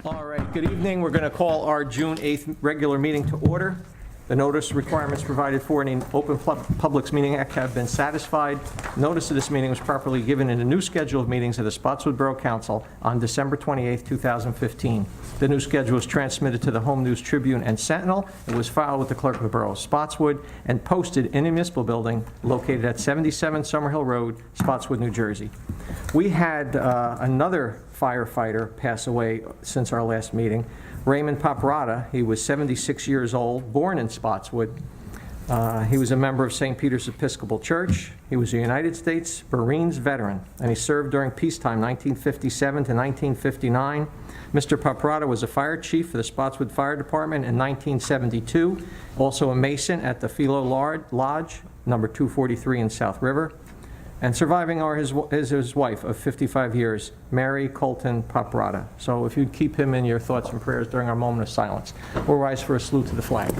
All right, good evening. We're going to call our June 8th regular meeting to order. The notice requirements provided for in the Open Publics Meeting Act have been satisfied. Notice of this meeting was properly given in the new schedule of meetings of the Spotswood Borough Council on December 28th, 2015. The new schedule was transmitted to the Home News Tribune and Sentinel. It was filed with the Clerk of the Borough of Spotswood and posted in the municipal building located at 77 Summerhill Road, Spotswood, New Jersey. We had another firefighter pass away since our last meeting. Raymond Paparata, he was 76 years old, born in Spotswood. He was a member of St. Peter's Episcopal Church. He was a United States Marines veteran, and he served during peacetime 1957 to 1959. Mr. Paparata was a fire chief for the Spotswood Fire Department in 1972, also a Mason at the Philo Lodge, number 243 in South River. And surviving is his wife of 55 years, Mary Colton Paparata. So if you'd keep him in your thoughts and prayers during our moment of silence. We'll rise for a salute to the flag.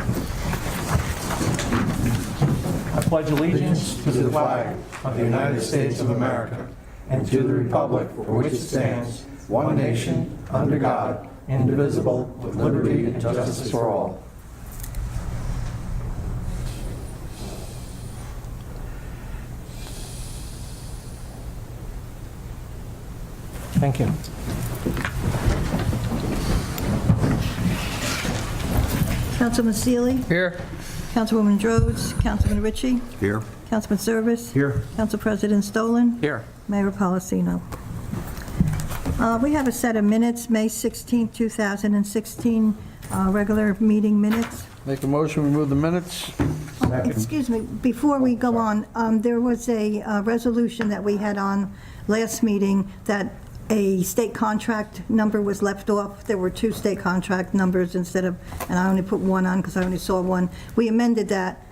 I pledge allegiance to the flag of the United States of America and to the republic for which it stands, one nation, under God, indivisible, with liberty and justice for all. Thank you. Councilman Seeley? Here. Councilwoman Rhodes? Councilman Ritchie? Here. Councilman Service? Here. Council President Stolen? Here. Mayor Policino. We have a set of minutes, May 16, 2016, regular meeting minutes. Make a motion, we move the minutes. Excuse me, before we go on, there was a resolution that we had on last meeting that a state contract number was left off. There were two state contract numbers instead of, and I only put one on because I only saw one. We amended that,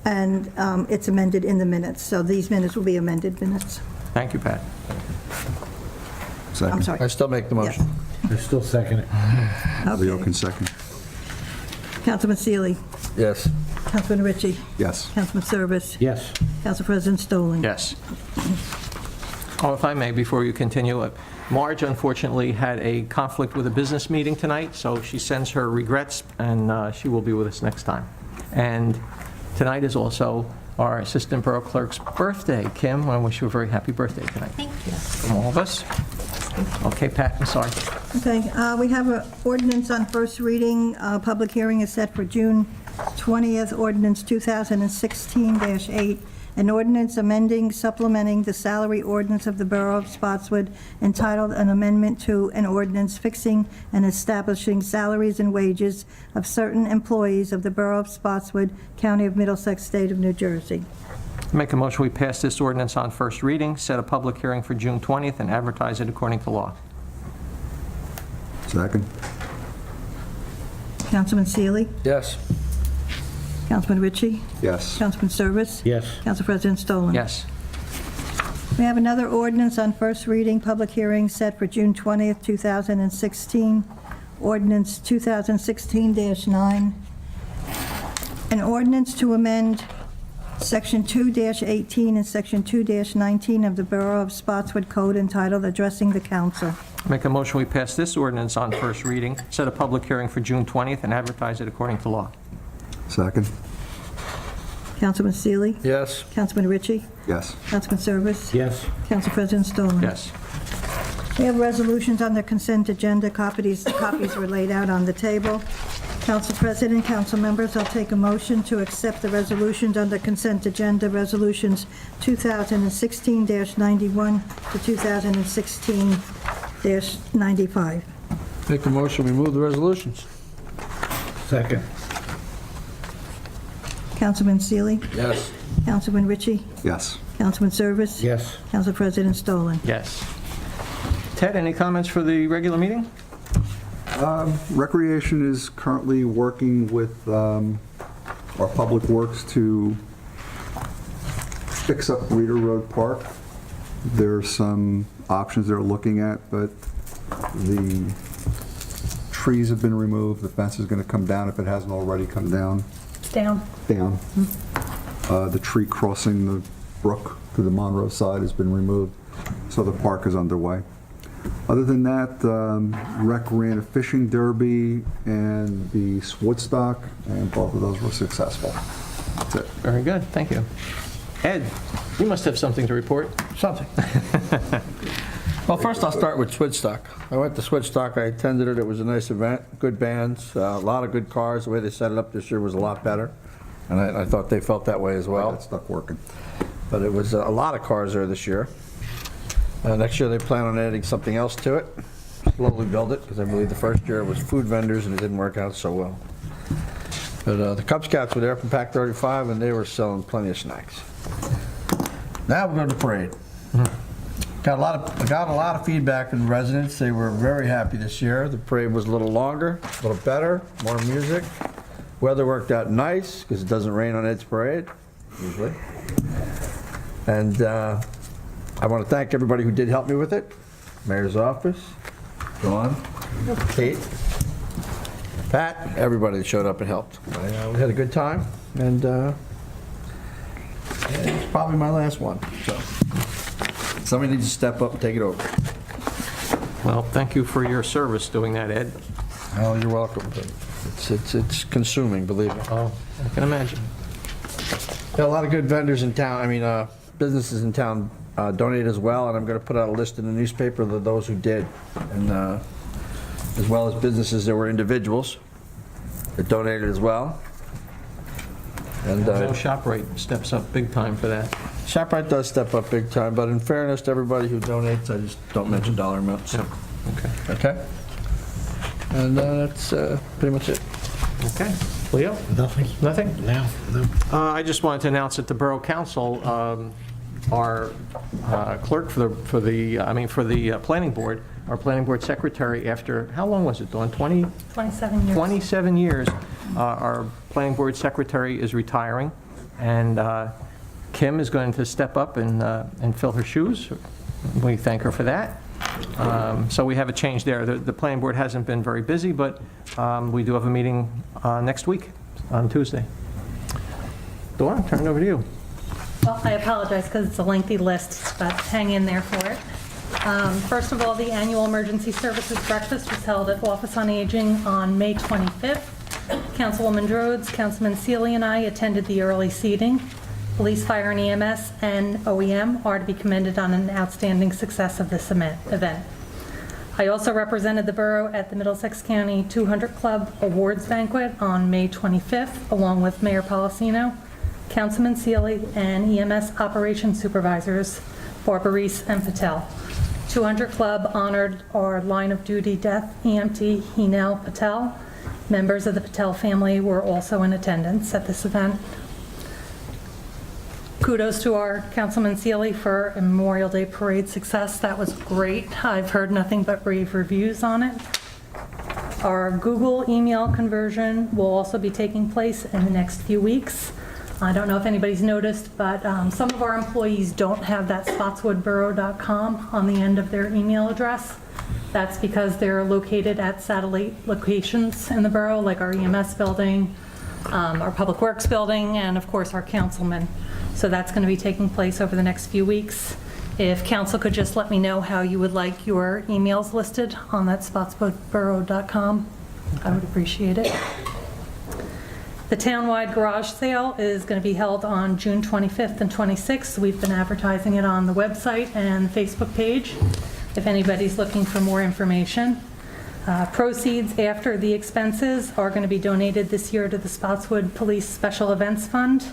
and it's amended in the minutes. So these minutes will be amended minutes. Thank you, Pat. Second. I'm sorry. I still make the motion. I still second it. Leo Okay. can second. Councilman Seeley. Yes. Councilman Ritchie. Yes. Councilman Service. Yes. Council President Stolen. Yes. Oh, if I may, before you continue, Marge unfortunately had a conflict with a business meeting tonight, so she sends her regrets, and she will be with us next time. And tonight is also our Assistant Borough Clerk's birthday. Kim, I wish you a very happy birthday tonight. Thank you. From all of us. Okay, Pat, I'm sorry. Okay, we have an ordinance on first reading. Public hearing is set for June 20th, ordinance 2016-8. An ordinance amending, supplementing the salary ordinance of the Borough of Spotswood entitled An Amendment to an Ordinance Fixing and Establishing Salaries and Wages of Certain Employees of the Borough of Spotswood, County of Middlesex, State of New Jersey. Make a motion we pass this ordinance on first reading, set a public hearing for June 20th, and advertise it according to law. Second. Councilman Seeley? Yes. Councilman Ritchie? Yes. Councilman Service? Yes. Council President Stolen? Yes. We have another ordinance on first reading, public hearing set for June 20th, 2016. Ordinance 2016-9. An ordinance to amend Section 2-18 and Section 2-19 of the Borough of Spotswood Code entitled Addressing the Council. Make a motion we pass this ordinance on first reading, set a public hearing for June 20th, and advertise it according to law. Second. Councilman Seeley? Yes. Councilman Ritchie? Yes. Councilman Service? Yes. Council President Stolen? Yes. We have resolutions on the consent agenda. Copies were laid out on the table. Council President, council members, I'll take a motion to accept the resolutions on the consent agenda, resolutions 2016-91 to 2016-95. Make a motion, we move the resolutions. Second. Councilman Seeley? Yes. Councilman Ritchie? Yes. Councilman Service? Yes. Council President Stolen? Yes. Ted, any comments for the regular meeting? Recreation is currently working with our Public Works to fix up Reeder Road Park. There are some options they're looking at, but the trees have been removed. The fence is going to come down if it hasn't already come down. Down. Down. The tree crossing the brook to the Monroe side has been removed, so the park is underway. Other than that, Rec ran a fishing derby and the Woodstock, and both of those were successful. That's it. Very good, thank you. Ed, you must have something to report. Something. Well, first I'll start with Switchstock. I went to Switchstock, I attended it, it was a nice event, good bands, a lot of good cars. The way they set it up this year was a lot better, and I thought they felt that way as I well. got stuck working. But it was a lot of cars there this year. Next year they plan on adding something else to it, slowly build it, because I believe the first year it was food vendors and it didn't work out so well. But the Cub Scouts were there from Pack 35 and they were selling plenty of snacks. Now we're going to the parade. Got a lot of feedback from residents. They were very happy this year. The parade was a little longer, a little better, more music. Weather worked out nice because it doesn't rain on Ed's parade, usually. And I want to thank everybody who did help me with it. Mayor's office, Dawn, Kate, Pat, everybody that showed up and helped. We had a good time, and it's probably my last one. So somebody needs to step up and take it over. Well, thank you for your service doing that, Ed. Oh, you're welcome. It's consuming, believe me. Oh, I can imagine. Got a lot of good vendors in town, businesses in town donate as well, and I'm going to put out a list in the newspaper of those who did, and as well as businesses that were individuals that donated as well. And ShopRite steps up big time for that. ShopRite does step up big time, but in fairness to everybody who donates, I just don't mention dollar amounts. Yep. Okay. Okay? And that's pretty much it. Okay. Leo? Nothing. Nothing? No. I just wanted to announce that the Borough Council, our clerk for the planning board, our planning board secretary, after, how long was it, Dawn? 27 years. 27 years, our planning board secretary is retiring, and Kim is going to step up and fill her shoes. We thank her for that. So we have a change there. The planning board hasn't been very busy, but we do have a meeting next week on Tuesday. Dawn, I'll turn it over to you. Well, I apologize because it's a lengthy list, but hang in there for it. First of all, the annual Emergency Services Breakfast was held at Office on Aging on May 25th. Councilwoman Rhodes, Councilman Seeley, and I attended the early seating. Police, fire, and EMS and OEM are to be commended on an outstanding success of this event. I also represented the borough at the Middlesex County 200 Club Awards Banquet on May 25th, along with Mayor Policino, Councilman Seeley, and EMS Operations Supervisors Barbara Reese and Patel. 200 Club honored our line of duty death EMT Hinel Patel. Members of the Patel family were also in attendance at this event. Kudos to our Councilman Seeley for a Memorial Day parade success. That was great. I've heard nothing but rave reviews on it. Our Google email conversion will also be taking place in the next few weeks. I don't know if anybody's noticed, but some of our employees don't have that spotswoodborough.com on the end of their email address. That's because they're located at satellite locations in the borough, like our EMS building, our Public Works building, and of course our councilman. So that's going to be taking place over the next few weeks. If council could just let me know how you would like your emails listed on that spotswoodborough.com, I would appreciate it. The townwide garage sale is going to be held on June 25th and 26th. We've been advertising it on the website and Facebook page if anybody's looking for more information. Proceeds after the expenses are going to be donated this year to the Spotswood Police Special Events Fund.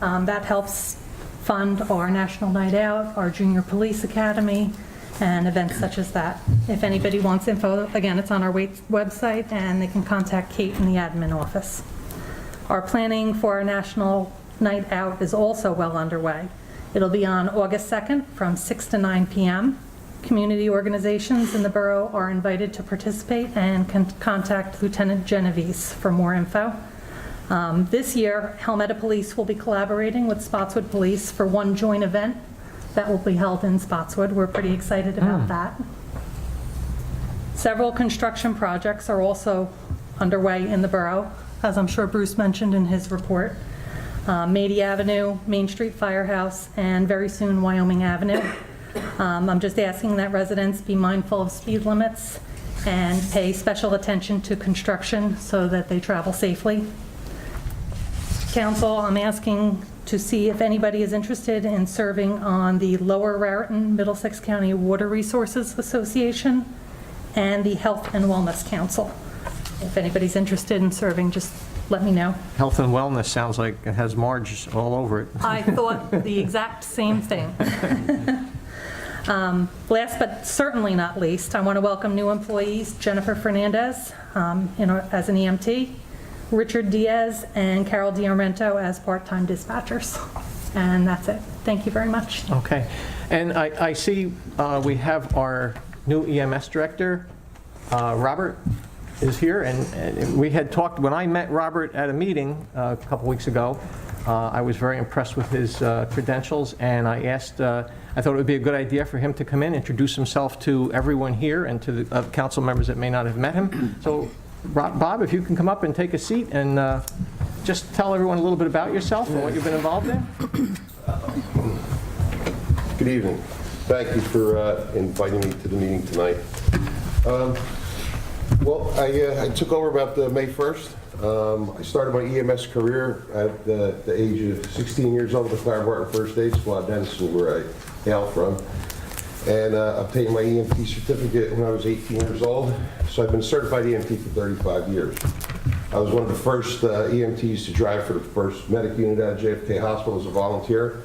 That helps fund our National Night Out, our Junior Police Academy, and events such as that. If anybody wants info, again, it's on our website, and they can contact Kate in the admin office. Our planning for our National Night Out is also well underway. It'll be on August 2nd from 6 to 9 p.m. Community organizations in the borough are invited to participate and can contact Lieutenant Genovese for more info. This year, Helmetta Police will be collaborating with Spotswood Police for one joint event that will be held in Spotswood. We're pretty excited about that. Several construction projects are also underway in the borough, as I'm sure Bruce mentioned in his report. Mady Avenue, Main Street Firehouse, and very soon Wyoming Avenue. I'm just asking that residents be mindful of speed limits and pay special attention to construction so that they travel safely. Council, I'm asking to see if anybody is interested in serving on the Lower Raritan Middlesex County Water Resources Association and the Health and Wellness Council. If anybody's interested in serving, just let me know. Health and wellness sounds like it has Marge all over it. I thought the exact same thing. Last but certainly not least, I want to welcome new employees, Jennifer Fernandez as an EMT, Richard Diaz and Carol Diarmento as part-time dispatchers. And that's it. Thank you very much. Okay. And I see we have our new EMS director, Robert, is here. And we had talked, when I met Robert at a meeting a couple weeks ago, I was very impressed with his credentials, and I asked, I thought it would be a good idea for him to come in, introduce himself to everyone here and to the council members that may not have met him. So, Bob, if you can come up and take a seat and just tell everyone a little bit about yourself and what you've been involved in. Good evening. Thank you for inviting me to the meeting tonight. Well, I took over about May 1st. I started my EMS career at the age of 16 years old with the Clara Barton First Aid Squad, Denison, where I hail from, and obtained my EMT certificate when I was 18 years old. So I've been a certified EMT for 35 years. I was one of the first EMTs to drive for the first medic unit at JFK Hospital as a volunteer.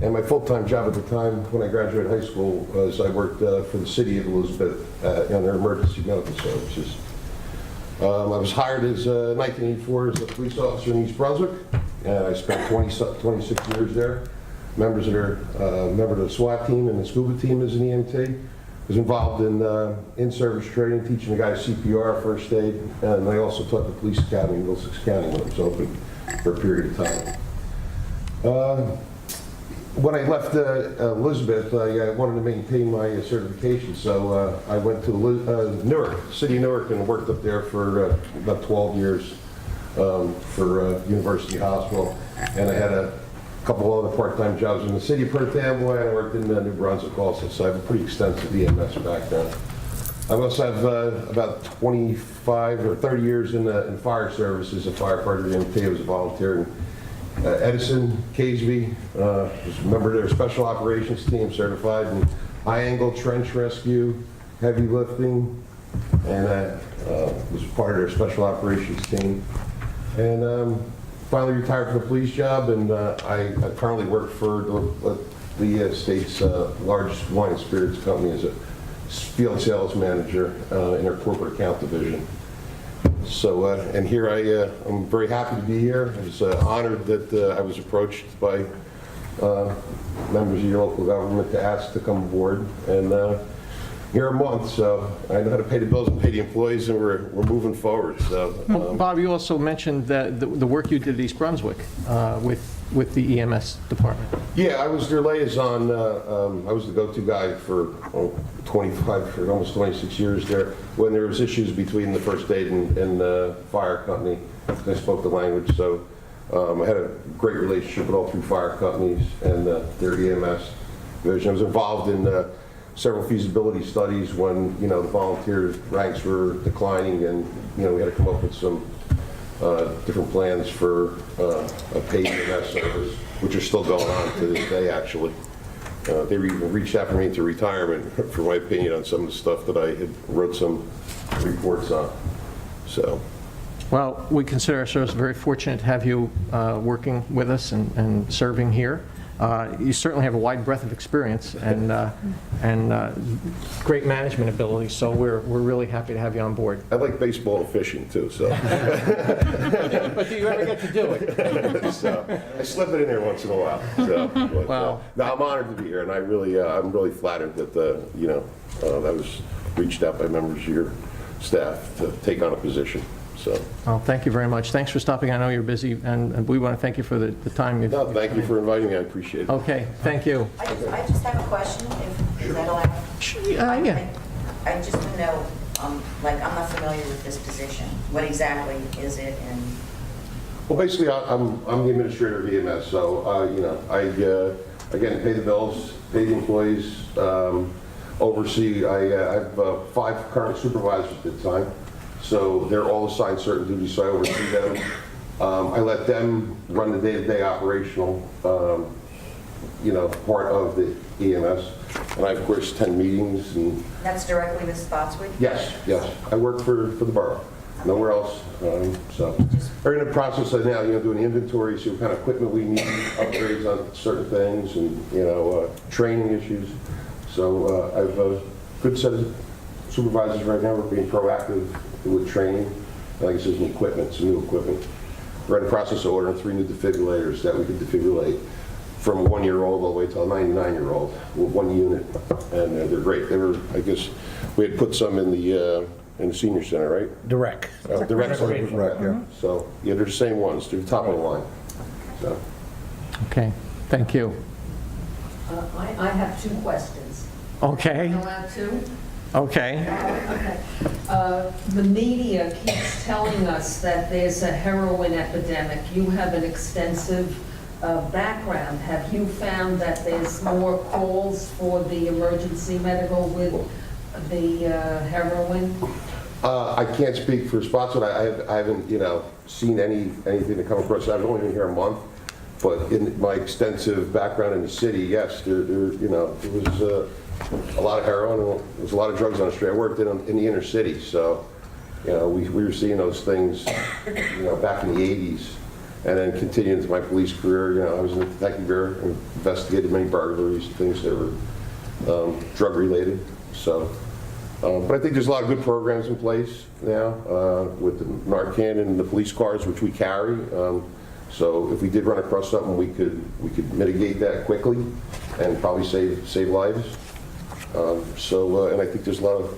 And my full-time job at the time when I graduated high school was I worked for the city of Elizabeth in their emergency medical services. I was hired as 1984 as a police officer in East Brunswick, and I spent 26 years there. Member of the SWAT team and the scuba team as an EMT. Was involved in in-service training, teaching the guys CPR, first aid, and I also taught the police academy in Middlesex County when it was open for a period of time. When I left Elizabeth, I wanted to maintain my certification, so I went to Newark, city of Newark, and worked up there for about 12 years for University Hospital. And I had a couple other part-time jobs in the city of Perth Amboy, and I worked in New Brunswick also, so I have a pretty extensive EMS background. I also have about 25 or 30 years in fire services, a firefighter EMT. I was a volunteer in Edison, Caseby, was a member of their special operations team, certified in high-angle trench rescue, heavy lifting, and was part of their special operations team. And finally retired from the police job, and I currently work for the state's largest wine and spirits company as a field sales manager in their corporate account division. So, and here I'm very happy to be here. I was honored that I was approached by members of your local government to ask to come aboard, and here a month, so I know how to pay the bills and pay the employees, and we're moving forward. So, Bob, you also mentioned the work you did at East Brunswick with the EMS department. yeah, I was their liaison. I was the go-to guy for 25, for almost 26 years there. When there was issues between the first aid and the fire company, I spoke the language, so I had a great relationship with all three fire companies and their EMS division. I was involved in several feasibility studies when, the volunteer ranks were declining, and, we had to come up with some different plans for a paid EMS service, which are still going on to this day, actually. They even reached out for me to retirement for my opinion on some of the stuff that I had wrote some reports on. So. Well, we consider ourselves very fortunate to have you working with us and serving here. You certainly have a wide breadth of experience and great management ability, so we're really happy to have you on board. I like baseball and fishing too, so. But do you ever get to do it? So I slip it in there once in a while. So, but, Wow. no, I'm honored to be here, and I'm really flattered that I was reached out by members of your staff to take on a position. So. Well, thank you very much. Thanks for stopping. I know you're busy, and we want to thank you for the time you've... No, thank you for inviting me. I appreciate it. Okay, thank you. I just have a question, if that allowed? Yeah. I just want to know, I'm not familiar with this position. What exactly is it, and? Well, basically, I'm the administrator of EMS, so, again, pay the bills, pay the employees, oversee, I have 5 current supervisors at the time, so they're all assigned certain duties, so I oversee them. I let them run the day-to-day operational, part of the EMS. And I, of course, attend meetings and... That's directly with Spotswood? Yes. I work for the borough, nowhere else. So we're in the process of now, doing inventory, see what kind of equipment we need, upgrades on certain things, and, training issues. So I have a good set of supervisors right now. We're being proactive with training. Like I said, some equipment, some new equipment. We're in the process of ordering 3 new defibrillators that we can defibrillate from a 1-year-old all the way to a 99-year-old with 1 unit, and they're great. They were, I guess, we had put some in the senior center, right? Direct. Direct center. Right, yeah. So, yeah, they're the same ones. They're top of the line. So, Okay, thank you. I have 2 questions. Okay, Allowed 2? okay. Okay. The media keeps telling us that there's a heroin epidemic. You have an extensive background. Have you found that there's more calls for the emergency medical with the heroin? I can't speak for Spotswood. I haven't, seen anything to come across. I've only been here a month, but in my extensive background in the city, yes, there was a lot of heroin, and there was a lot of drugs on the street. I worked in the inner city, so, we were seeing those things, back in the 80s. And then continuing into my police career, I was in the detective bureau, investigated many burglaries, things that were drug-related. So, but I think there's a lot of good programs in place now with the Narcan and the police cars, which we carry. So if we did run across something, we could mitigate that quickly and probably save lives. And I think there's a lot of,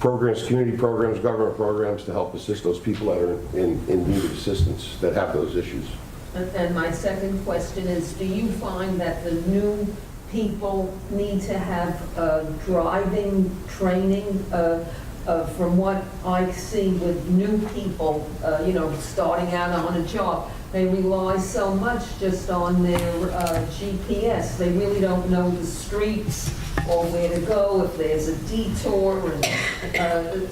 programs, community programs, government programs to help assist those people that are in need of assistance that have those issues. And my second question is, do you find that the new people need to have driving training? From what I see with new people, starting out on a job, they rely so much just on their GPS. They really don't know the streets or where to go, if there's a detour. And you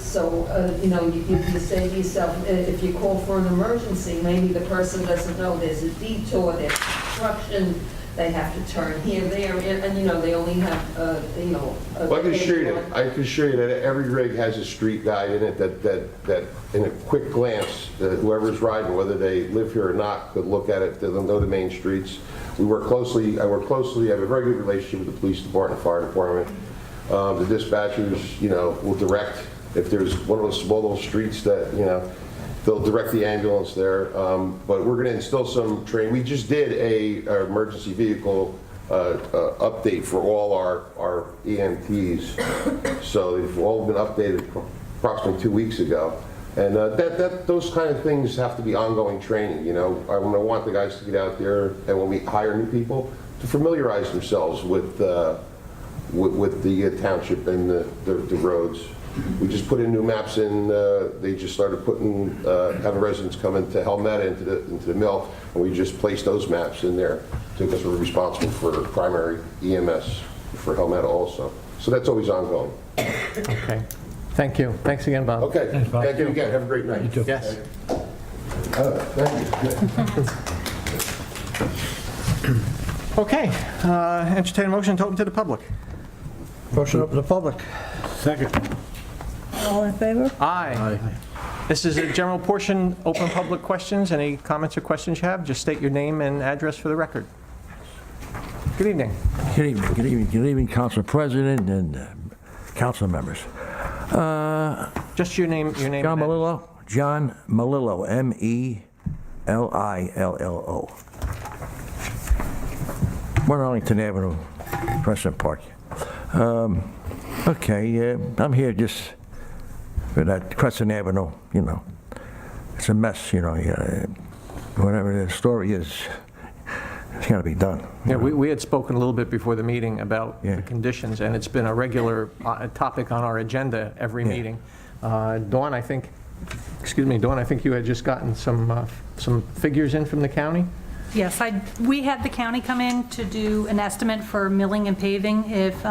say to yourself, if you call for an emergency, maybe the person doesn't know there's a detour, there's construction, they have to turn here, there, and they only have, Well, I can assure you that every rig has a street guide in it that in a quick glance, whoever's riding, whether they live here or not, could look at it, they'll know the main streets. I work closely, I have a very good relationship with the police department, fire department. The dispatchers, will direct, if there's one of those small little streets that, they'll direct the ambulance there. But we're going to instill some training. We just did a emergency vehicle update for all our EMTs. So they've all been updated approximately 2 weeks ago. And those kind of things have to be ongoing training. I want the guys to get out there, and when we hire new people, to familiarize themselves with the township and the roads. We just put in new maps in. They just started having residents come into Helmetta, into the mill, and we just placed those maps in there because we're responsible for primary EMS for Helmetta also. So that's always ongoing. Okay, thank you. Thanks again, Bob. Okay, thank you again. Have a great night. You too. Yes. Thank you. Okay, entertain a motion to open to the public. Motion up to the public. Second. All in favor? Aye. This is a general portion, open public questions. Any comments or questions you have, just state your name and address for the record. Good evening. Good evening, Council President and council members. Just your name. John and Melillo, John Melillo, Melillo. 1 Arlington Avenue, Crescent Park. I'm here just for that Crescent Avenue, It's a mess, whatever the story is, it's got to be done. Yeah, we had spoken a little bit before the meeting about Yeah. the conditions, and it's been a regular topic on our agenda every Yeah. meeting. Dawn, I think you had just gotten some figures in from the county? Yes, we had the county come in to do an estimate for milling and paving. If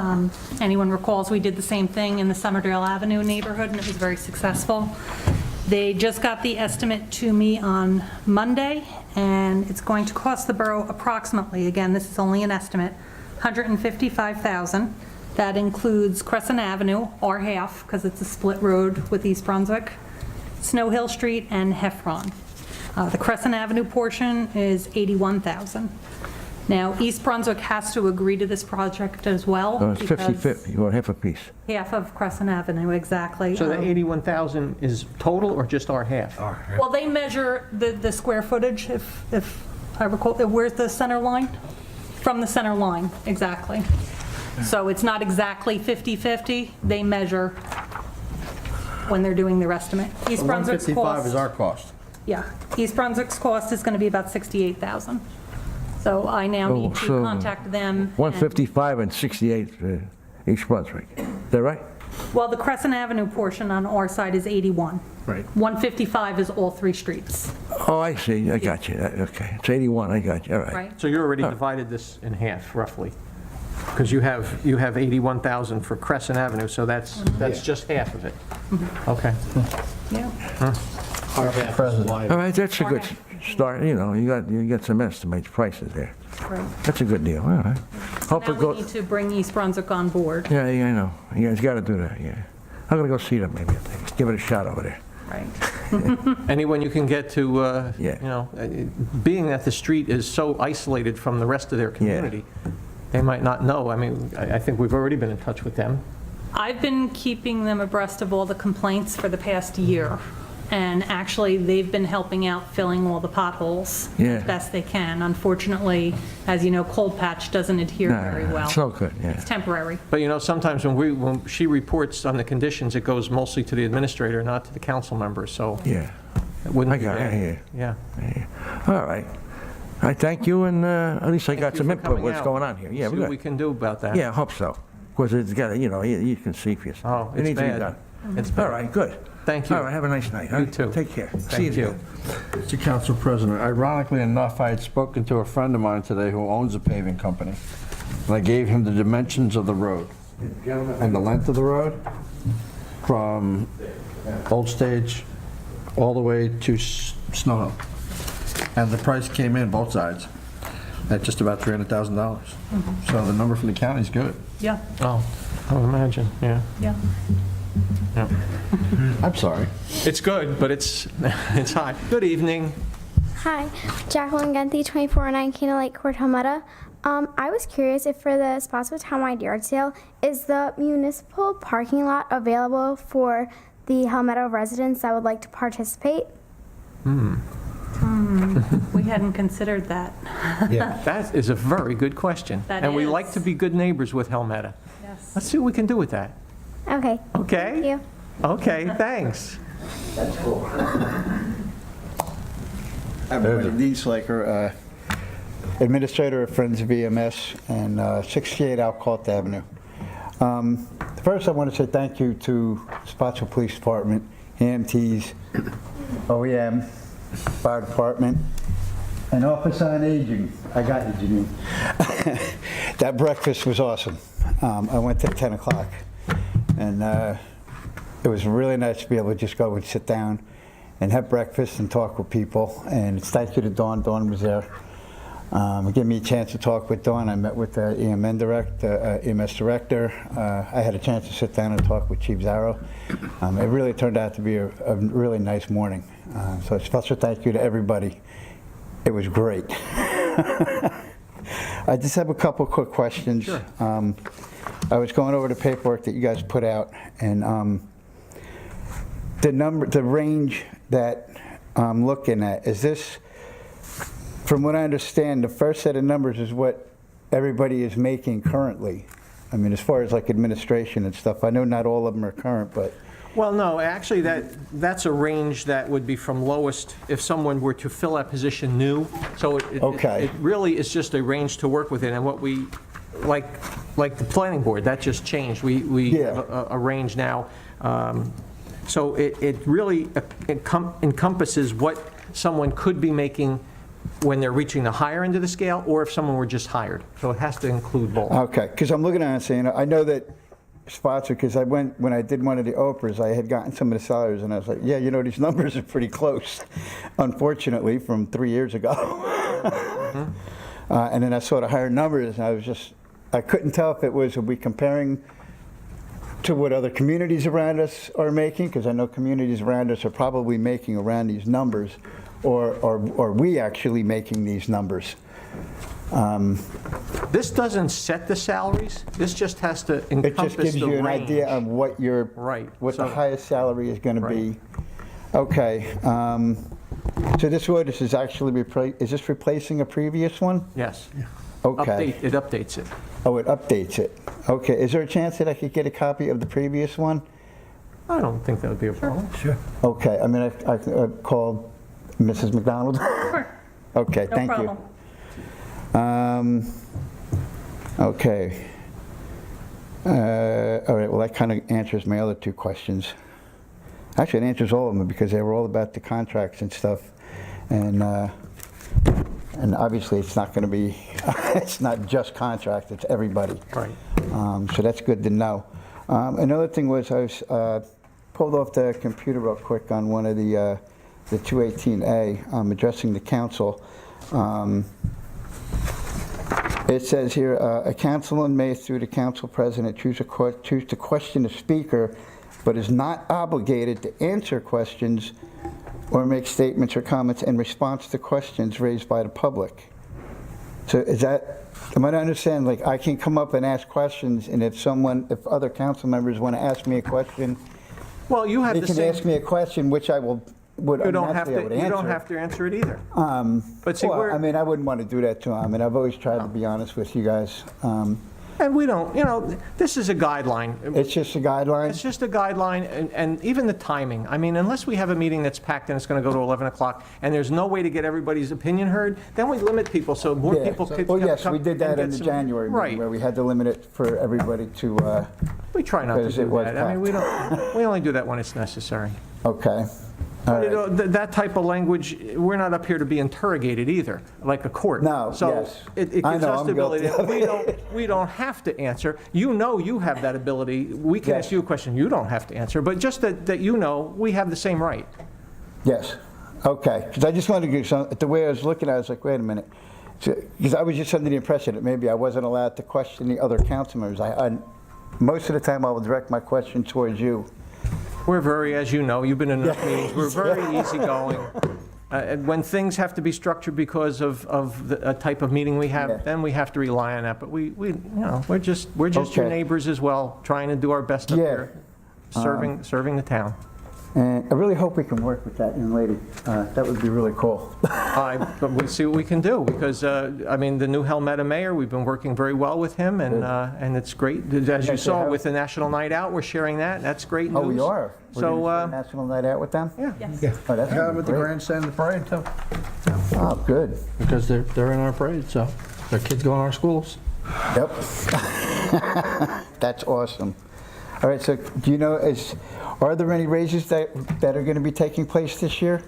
anyone recalls, we did the same thing in the Summerdale Avenue neighborhood, and it was very successful. They just got the estimate to me on Monday, and it's going to cost the borough approximately, again, this is only an estimate, $155,000. That includes Crescent Avenue, our half, because it's a split road with East Brunswick, Snow Hill Street, and Heffron. The Crescent Avenue portion is $81,000. Now, East Brunswick has to agree to this project as well. Oh, it's because 50/50, you want half a piece. Half of Crescent Avenue, exactly. So the 81,000 is total or just our half? Well, they measure the square footage, if I recall, where's the center line? From the center line, exactly. So it's not exactly 50/50, they measure when they're doing their estimate. East Brunswick's 155 is cost, our cost. yeah, East Brunswick's cost is going to be about $68,000. So I now Oh, need to so contact them. and- 155 and 68 for East Brunswick. Is that right? Well, the Crescent Avenue portion on our side is 81. Right. 155 is all three streets, Oh, I see, I got you. Okay, it's 81, I got you, all right. right? So you already divided this in half, roughly? Because you have 81,000 for Crescent Avenue, so that's just half of it? Okay. Yeah. All right, that's a good start, you got some estimates, prices there. Right. That's a good deal, all right. Hope Now it we goes. need to bring East Brunswick on board, Yeah, I know. You guys got to do that, yeah. I'm going to go see them maybe. Give it a shot over there. right? Anyone you can get to, Yeah. being that the street is so isolated from the rest of their community, they might not know. I mean, I think we've already been in touch with them. I've been keeping them abreast of all the complaints for the past year, and actually, they've been helping out filling all the potholes Yeah. as best they can. Unfortunately, as you know, Cold Patch doesn't adhere very well. So good, yeah. It's temporary. But sometimes when she reports on the conditions, it goes mostly to the administrator, not to the council members, so Yeah. it wouldn't I be got bad. it, Yeah. All right. I thank you, and at least I Thank got you some for input coming what's out. going on here. Yeah, See we what we got. can do about that. Yeah, I hope so. Because it's got to, you can see for yourself. Oh, It it's needs to be bad. done. It's All bad. right, good. Thank you. All right, have a nice night. huh? You too. Take care. See Thank you. again. Mr. Council President, ironically enough, I had spoken to a friend of mine today who owns a paving company, and I gave him the dimensions of the road and the length of the road from Old Stage all the way to Snow Hill. And the price came in, both sides, at just about $300,000. So the number from the county is good. Yeah, Oh, I would imagine, yeah. yeah. I'm sorry. It's good, but it's hot. Good evening. Hi, Jacqueline Genty, 2409 Cana Lake Court, Helmetta. I was curious if for the Spotswood Townwide Yard Sale, is the municipal parking lot available for the Helmetta residents that would like to participate? We hadn't considered that. That is a very good question. That And we is. like to be good neighbors with Helmetta. Yes. Let's see what we can do with that. Okay. Okay? Thank you. Okay, thanks. I'm Dean Slaker, Administrator of Friends of EMS, and 68 Alcott Avenue. First, I want to say thank you to Spotswood Police Department, EMTs, OEM, Fire Department, and Office on Aging. I got you, Janine. That breakfast was awesome. I went to 10 o'clock, and it was really nice to be able to just go and sit down and have breakfast and talk with people. And thank you to Dawn. Dawn was there. It gave me a chance to talk with Dawn. I met with the EMS director. I had a chance to sit down and talk with Chief Zarro. It really turned out to be a really nice morning. So a special thank you to everybody. It was great. I just have a couple quick questions. Sure. I was going over the paperwork that you guys put out, and the range that I'm looking at, is this, from what I understand, the first set of numbers is what everybody is making currently? I mean, as far as like administration and stuff, I know not all of them are current, but Well, no, actually, that's a range that would be from lowest if someone were to fill that position new. So Okay. it really is just a range to work within. And what we, like the planning board, that just changed. We Yeah. have a range now. So it really encompasses what someone could be making when they're reaching the higher end of the scale, or if someone were just hired. So it has to include both. Okay, because I'm looking at it and saying, I know that spots are, because when I did one of the Oprahs, I had gotten some of the salaries, and I was like, yeah, you know, these numbers are pretty close, unfortunately, from 3 years ago. And then I saw the higher numbers, and I couldn't tell if are we comparing to what other communities around us are making, because I know communities around us are probably making around these numbers, or are we actually making these numbers? This doesn't set the salaries, this just has to It encompass just gives the you an range. idea of what Right. what the So- highest salary is going to Right. be. Okay. So this ordinance is actually, is this replacing a previous one? Yes. Okay. It updates it. Oh, it updates it. Okay. Is there a chance that I could get a copy of the previous one? I don't think that would be a problem. Sure. Okay. I mean, I could call Mrs. McDonald? Sure. Okay, No thank problem. you. Okay. All right, well, that kind of answers my other two questions. Actually, it answers all of them because they were all about the contracts and stuff. And obviously, it's not going to be, it's not just contracts, it's everybody. Right. So that's good to know. Another thing was I was pulled off the computer real quick on one of the 218A, addressing the council. It says here, a councilman may, through the council president, choose to question a speaker, but is not obligated to answer questions or make statements or comments in response to questions raised by the public. So is that, am I to understand, like, I can come up and ask questions, and if other council members want to ask me a question, Well, you have they the can same, ask me a question, which I would you don't have naturally I would to, you don't answer. have to answer it either. But see, Well, I we're, mean, I wouldn't want to do that to them. I mean, I've always tried to be honest with you guys. and we don't, this is a guideline. It's just a guideline. It's just a guideline, and even the timing. I mean, unless we have a meeting that's packed and it's going to go to 11 o'clock, and there's no way to get everybody's opinion heard, then we limit people so more Yeah. people could Well, come. yes, we did that and in get the some- January meeting, Right. where we had to limit it for everybody to, We try not to because do it was that. I mean, we only do that when it's necessary. okay. All But, right. that type of language, we're not up here to be interrogated either, like a court. No, So yes. it I gives know, us the I'm ability, guilty of we don't have to answer. You have that ability. We can Yes. ask you a question you don't have to answer, but just that we have the same right. Yes, okay. Because I just wanted to give some, the way I was looking at it, I was like, wait a minute. Because I was just under the impression that maybe I wasn't allowed to question the other council members. Most of the time, I will direct my question towards you. We're very, as you know, you've been in enough meetings, we're very easygoing. And when things have to be structured because of the type of meeting we have, Yeah. then we have to rely on that. But we're just your Okay. neighbors as well, trying to do our best up Yeah. here, serving the town. And I really hope we can work with that young lady. That would be really cool. But we'll see what we can do, because, I mean, the new Helmetta mayor, we've been working very well with him, and it's great. As you Yes, saw they have. with the National Night Out, we're sharing that, that's great news. Oh, we are? We're So, gonna do a National Night Out with them? yeah. Yes. Oh, that's I got them at the great. grandstand of the parade too, Oh, good. because they're in our parade, so their kids go in our schools. Yep. That's awesome. All right, so do you know, are there any raises that are going to be taking place this year?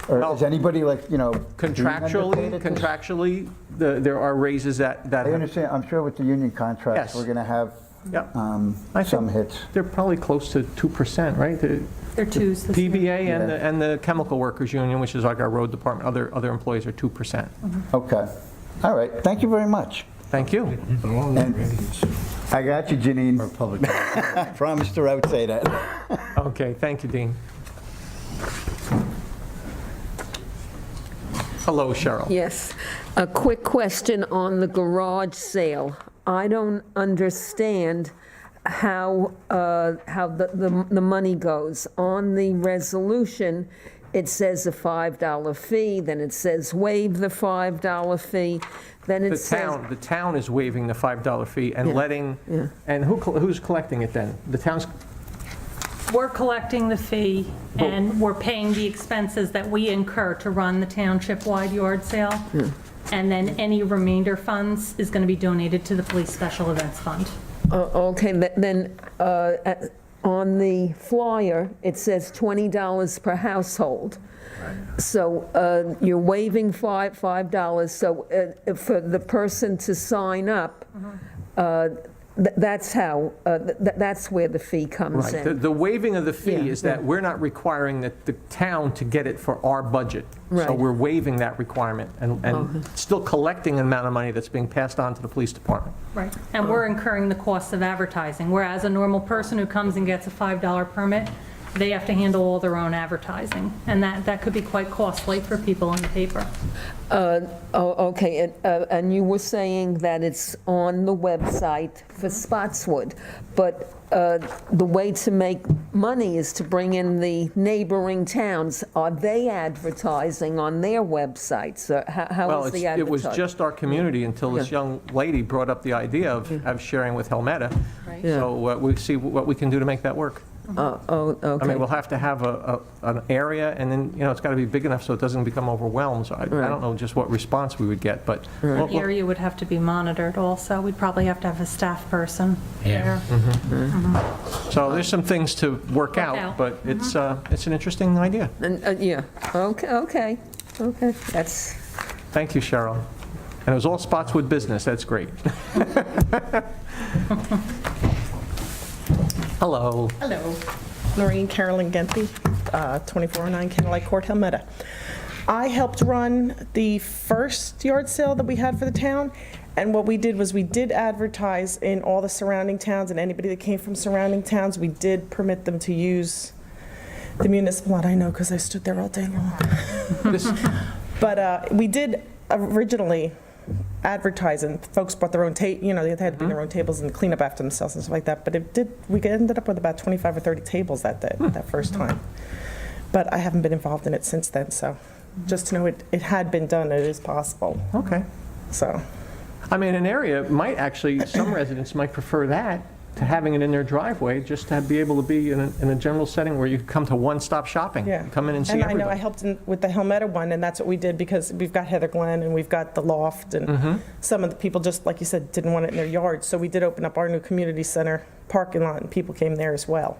Or Well, is anybody like, being underpaid at this? Contractually, there are raises that I have, understand, I'm sure with the union contracts, Yes. we're going to have Yep. I think some hits. they're probably close to 2%, right? The They're twos this year. PBA and Yeah. the Chemical Workers Union, which is like our road department, other employees are 2%. Okay. All right, thank you very much. Thank you. And I got you, Janine. I promised her I would say that. Okay, thank you, Dean. Hello, Cheryl. Yes. A quick question on the garage sale. I don't understand how the money goes. On the resolution, it says a $5 fee, then it says waive the $5 fee, then it says... The town is waiving the $5 fee and Yeah, letting, yeah. and who's collecting it then? The town's, We're collecting the fee, and we're paying the expenses that we incur to run the township-wide yard sale. And then any remainder funds is going to be donated to the Police Special Events Fund. Okay, then, on the flyer, it says $20 per household. So you're waiving $5. So for the person to sign up, that's how, that's where the fee comes Right. in. The waiving of the fee Yeah, is that yeah. we're not requiring that the town to get it for our budget. So Right. we're waiving that requirement and still collecting an amount of money that's being passed on to the police department. Right, and we're incurring the costs of advertising, whereas a normal person who comes and gets a $5 permit, they have to handle all their own advertising, and that could be quite costly for people in the paper. Okay, and you were saying that it's on the website for Spotswood, but the way to make money is to bring in the neighboring towns. Are they advertising on their websites? How Well, is the it was advertising? just our community until this young lady brought up the idea of sharing with Helmetta. Right. So we see what we can do to make that work. Okay. I mean, we'll have to have an area, and then, it's got to be big enough so it doesn't become overwhelmed. So I don't know just what response we would get, but. The area would have to be monitored also. We'd probably have to have a staff person there. So there's some things to work out, but it's an interesting idea. And, yeah, okay, that's, Thank you, Cheryl. And it was all Spotswood business, that's great. Hello. Hello. Noreen Carolyn Genty, 2409 Candlelight Court, Helmetta. I helped run the first yard sale that we had for the town, and what we did was we did advertise in all the surrounding towns, and anybody that came from surrounding towns, we did permit them to use the municipal lot. I know, because I stood there all day long. But we did originally advertise, and folks brought their own they had to bring their own tables and clean up after themselves and stuff like that. But we ended up with about 25 or 30 tables that first time. But I haven't been involved in it since then, so just to know it had been done, it is possible. Okay. So, I mean, an area might actually, some residents might prefer that to having it in their driveway, just to be able to be in a general setting where you come to one-stop shopping. yeah. Come in and see And everybody. I know I helped with the Helmetta one, and that's what we did, because we've got Heather Glen and we've got the loft, and some of the people, just like you said, didn't want it in their yard. So we did open up our new community center parking lot, and people came there as well.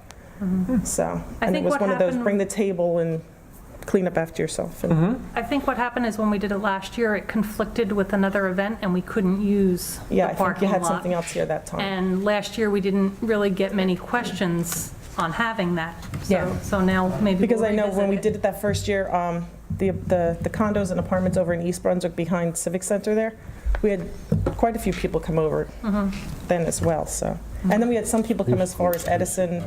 So, and it think was what one of those, happened- bring the table and clean up after yourself. And I think what happened is when we did it last year, it conflicted with another event, and we couldn't use yeah, the I think you parking had lot. something else here that time. And last year, we didn't really get many questions on having that. Yeah. So now maybe Because we'll I know when revisit we it. did it that first year, the condos and apartments over in East Brunswick behind Civic Center there, we had quite a few people come over then as well, so. And then we had some people come as far as Edison.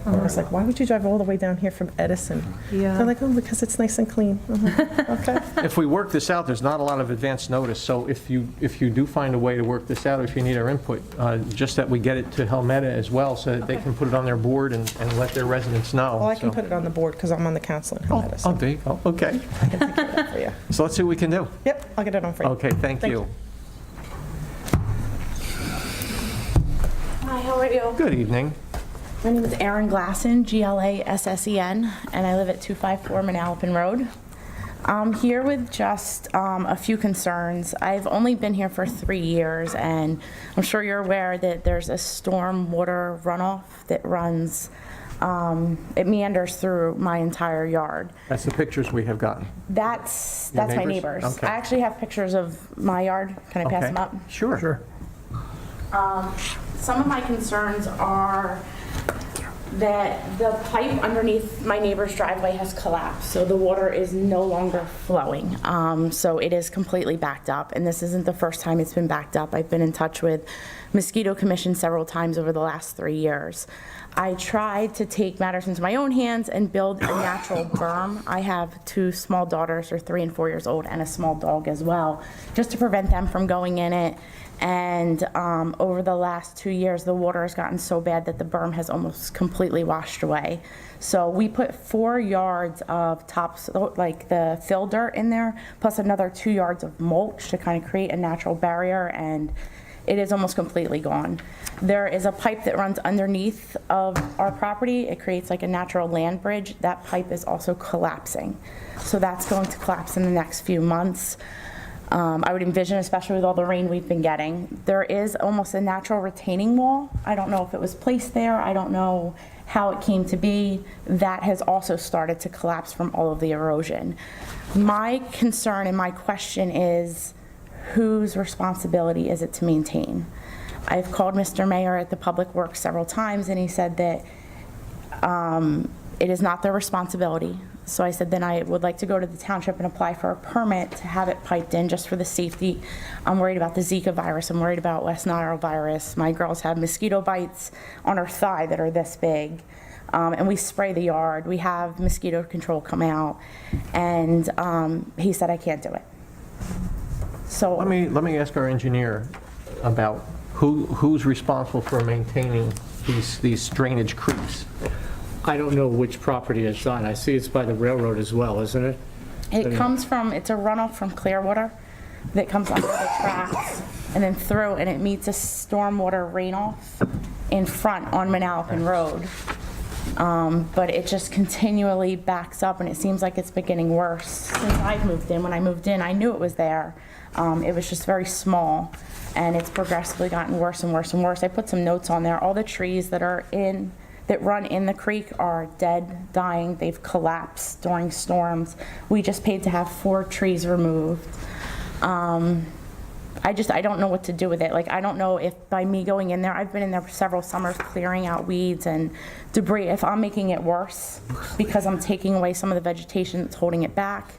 I was like, why would you drive all the way down here from Edison? Yeah. They're like, oh, because it's nice and clean. Okay. If we work this out, there's not a lot of advance notice, so if you do find a way to work this out, if you need our input, just that we get it to Helmetta as well, so that they can put it on their board and let their residents know. Well, I can so. put it on the board because I'm on the council in Helmetta, Oh, so there you go, okay. I can take care of that for you. So let's see what we can do. Yep, I'll get it on for you. Okay, thank Thank you. you. Hi, how are you? Good evening. My name is Erin Glassen, Glassen, and I live at 254 Manalapan Road. I'm here with just a few concerns. I've only been here for 3 years, and I'm sure you're aware that there's a storm water runoff that runs, it meanders through my entire yard. That's the pictures we have gotten. That's Your my neighbors? neighbors. Okay. I actually have pictures of my yard. Can I pass Okay. them up? Sure. Sure. Some of my concerns are that the pipe underneath my neighbor's driveway has collapsed, so the water is no longer flowing. So it is completely backed up, and this isn't the first time it's been backed up. I've been in touch with Mosquito Commission several times over the last 3 years. I tried to take matters into my own hands and build a natural berm. I have 2 small daughters, they're 3 and 4 years old, and a small dog as well, just to prevent them from going in it. And over the last 2 years, the water has gotten so bad that the berm has almost completely washed away. So we put 4 yards of like the fill dirt in there, plus another 2 yards of mulch to kind of create a natural barrier, and it is almost completely gone. There is a pipe that runs underneath of our property. It creates like a natural land bridge. That pipe is also collapsing. So that's going to collapse in the next few months. I would envision, especially with all the rain we've been getting, there is almost a natural retaining wall. I don't know if it was placed there. I don't know how it came to be. That has also started to collapse from all of the erosion. My concern and my question is, whose responsibility is it to maintain? I've called Mr. Mayor at the Public Works several times, and he said that it is not their responsibility. So I said, then I would like to go to the township and apply for a permit to have it piped in just for the safety. I'm worried about the Zika virus. I'm worried about West Nile virus. My girls have mosquito bites on her thigh that are this big. And we spray the yard. We have mosquito control come out. And he said, I can't do it. So Let me ask our engineer about who's responsible for maintaining these drainage creeks. I don't know which property it's on. I see it's by the railroad as well, isn't it? it comes from, it's a runoff from Clearwater that comes under the tracks and then through, and it meets a stormwater rain-off in front on Manalapan Road. But it just continually backs up, and it seems like it's been getting worse since I've moved in. When I moved in, I knew it was there. It was just very small, and it's progressively gotten worse and worse and worse. I put some notes on there. All the trees that run in the creek are dead, dying. They've collapsed during storms. We just paid to have 4 trees removed. I don't know what to do with it. Like, I don't know if by me going in there, I've been in there for several summers clearing out weeds and debris, if I'm making it worse because I'm taking away some of the vegetation that's holding it back.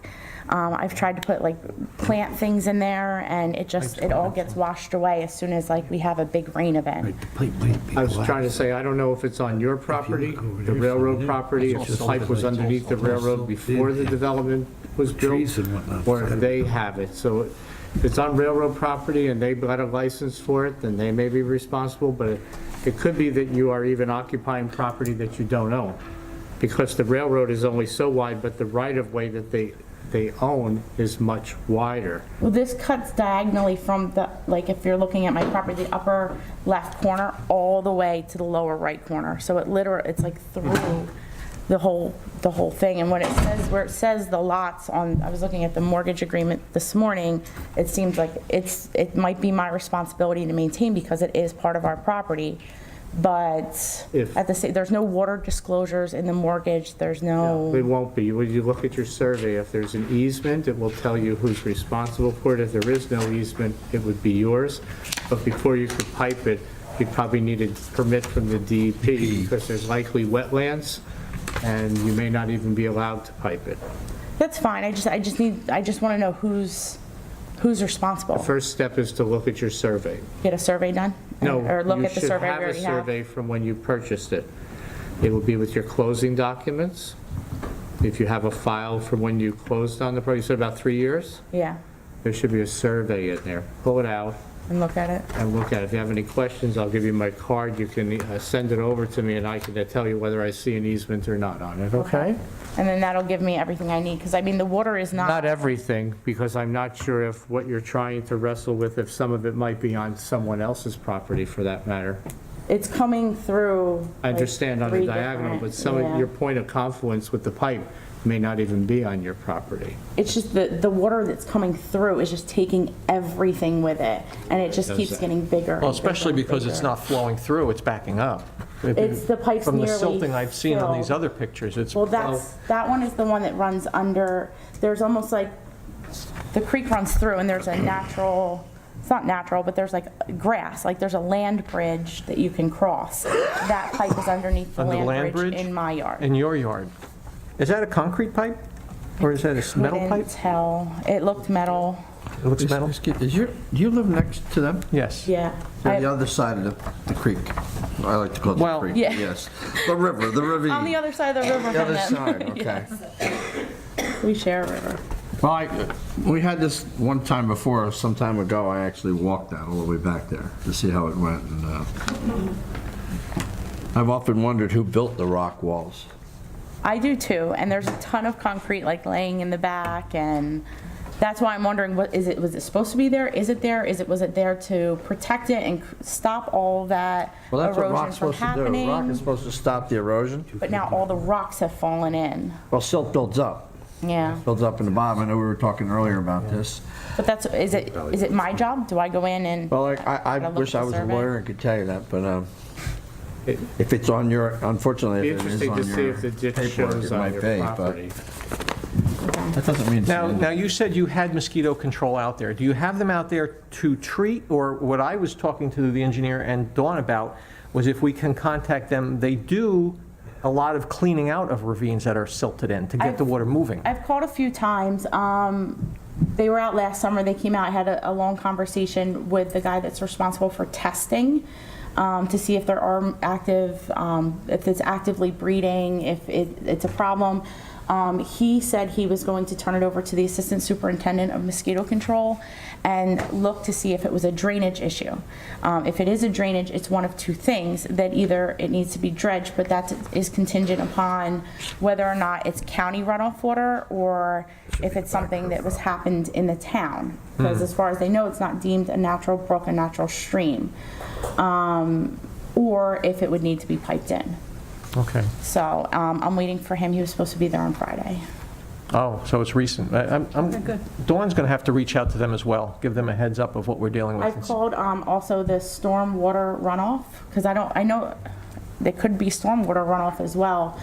I've tried to put plant things in there, and it all gets washed away as soon as we have a big rain event. I was trying to say, I don't know if it's on your property, the railroad property, if the pipe was underneath the railroad before the development was built, or if they have it. So if it's on railroad property and they've got a license for it, then they may be responsible, but it could be that you are even occupying property that you don't own, because the railroad is only so wide, but the right-of-way that they own is much wider. Well, this cuts diagonally from the, if you're looking at my property, the upper left corner all the way to the lower right corner. So it's through the whole thing. And when it says, where it says the lots on, I was looking at the mortgage agreement this morning, it seems like it might be my responsibility to maintain because it is part of our property. But there's no water disclosures in the mortgage. There's no. It won't be. When you look at your survey, if there's an easement, it will tell you who's responsible for it. If there is no easement, it would be yours. But before you could pipe it, you'd probably need a permit from the DEP because there's likely wetlands, and you may not even be allowed to pipe it. That's fine. I just want to know who's responsible. The first step is to look at your survey. Get a survey done? No, or look at the survey we you already should have a survey from when you purchased it. It will be with your closing documents. If you have a file from when you closed on the property, you said about 3 years? Yeah. There should be a survey in there. Pull it out. And look at it. And look at it. If you have any questions, I'll give you my card. You can send it over to me, and I can tell you whether I see an easement or not on it, okay? And then that'll give me everything I need, because the water is not. Not everything, because I'm not sure if what you're trying to wrestle with, if some of it might be on someone else's property for that matter. It's coming through. I understand on the 3 diagonal, but different- some yeah. of your point of confluence with the pipe may not even be on your property. It's just the water that's coming through is just taking everything with it, and it just keeps getting bigger. Well, and especially bigger and because it's bigger. not flowing through, it's backing up. It's the pipe's From the nearly silting I've seen on these filled. other pictures, it's. Well, that one is the one that runs under, there's almost the creek runs through, and there's a natural, it's not natural, but there's grass, there's a land bridge that you can cross. That pipe is underneath the Under land bridge in my yard. In your yard. Is that a concrete pipe? Or is that a metal pipe? Couldn't tell. It looked metal. It looks metal? Do you live next to them? Yes. Yeah. On the other side of the creek. I like to call it the creek. Yeah. Yes. The river. On the other side of the river The from other them. side, okay. Yes. We share a river. Well, we had this one time before, some time ago. I actually walked that all the way back there to see how it went. And I've often wondered who built the rock walls. I do too, and there's a ton of concrete laying in the back, and that's why I'm wondering, was it supposed to be there? Is it there? Was it there to protect it and stop all that Well, that's what erosion rock's from supposed to do. Rock is happening? supposed to stop the erosion. But now all the rocks have fallen in. Well, silt builds up. Yeah, Builds up in the bottom. I know we were talking earlier about this. but is it my job? Do I go in and? Well, I Gotta look wish at I the was a survey. lawyer and could tell you that, but if it's on your, unfortunately, Be if it is interesting to on see your if the ditch paperwork, shows it on might your be, but property. that doesn't mean. Now, you said you had mosquito control out there. Do you have them out there to treat, or what I was talking to the engineer and Dawn about was if we can contact them, they do a lot of cleaning out of ravines that are silted in to get the water moving. I've called a few times. They were out last summer. They came out, I had a long conversation with the guy that's responsible for testing to see if there are if it's actively breeding, if it's a problem. He said he was going to turn it over to the assistant superintendent of mosquito control and look to see if it was a drainage issue. If it is a drainage, it's one of two things, that either it needs to be dredged, but that is contingent upon whether or not it's county runoff water or if it's something that was happened in the town. Because as far as they know, it's not deemed a natural brook, a natural stream. Or if it would need to be piped in. Okay. So I'm waiting for him. He was supposed to be there on Friday. Oh, so it's recent. Good. Dawn's going to have to reach out to them as well, give them a heads up of what we're dealing with. I've called also the storm water runoff, because I know there could be storm water runoff as well,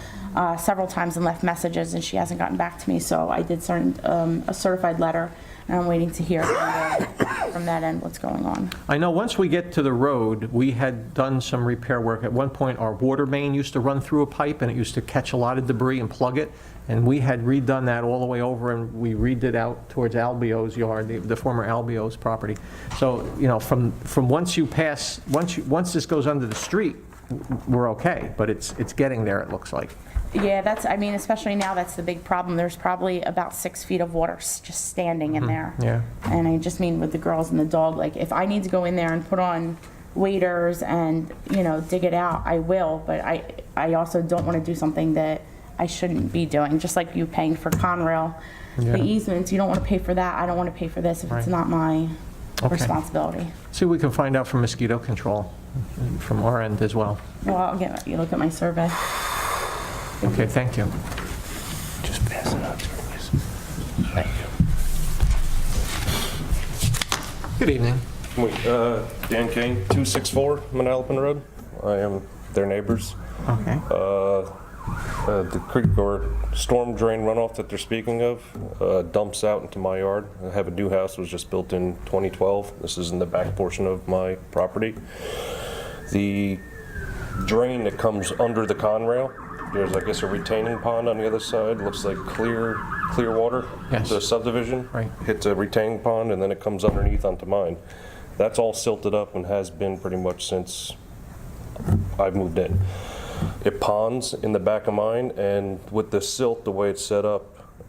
several times, and left messages, and she hasn't gotten back to me. So I did send a certified letter, and I'm waiting to hear from that end what's going on. I know once we get to the road, we had done some repair work. At one point, our water main used to run through a pipe, and it used to catch a lot of debris and plug it. And we had redone that all the way over, and we redid out towards Albio's yard, the former Albio's property. So, you know, from once you pass, once this goes under the street, we're okay, but it's getting there, it looks like. Yeah, I mean, especially now, that's the big problem. There's probably about 6 feet of water just standing in there. Yeah. And I just mean with the girls and the dog, like, if I need to go in there and put on waders and, dig it out, I will, but I also don't want to do something that I shouldn't be doing, just like you paying for Conrail. Yeah. The easements, you don't want to pay for that, I don't want to pay for this if it's not my responsibility. See what we can find out from mosquito control, from our end as well. Well, I'll you look at my survey. Okay, thank you. Just pass it on, please. Thank you. Good evening. Dan King, 264 Manalapan Road. I am their neighbors. Okay. The creek or storm drain runoff that they're speaking of dumps out into my yard. I have a new house that was just built in 2012. This is in the back portion of my property. The drain that comes under the Conrail, there's, I guess, a retaining pond on the other side. Looks like clear water. Yes. The subdivision. Right. Hits a retaining pond, and then it comes underneath onto mine. That's all silted up and has been pretty much since I've moved in. It ponds in the back of mine, and with the silt, the way it's set up,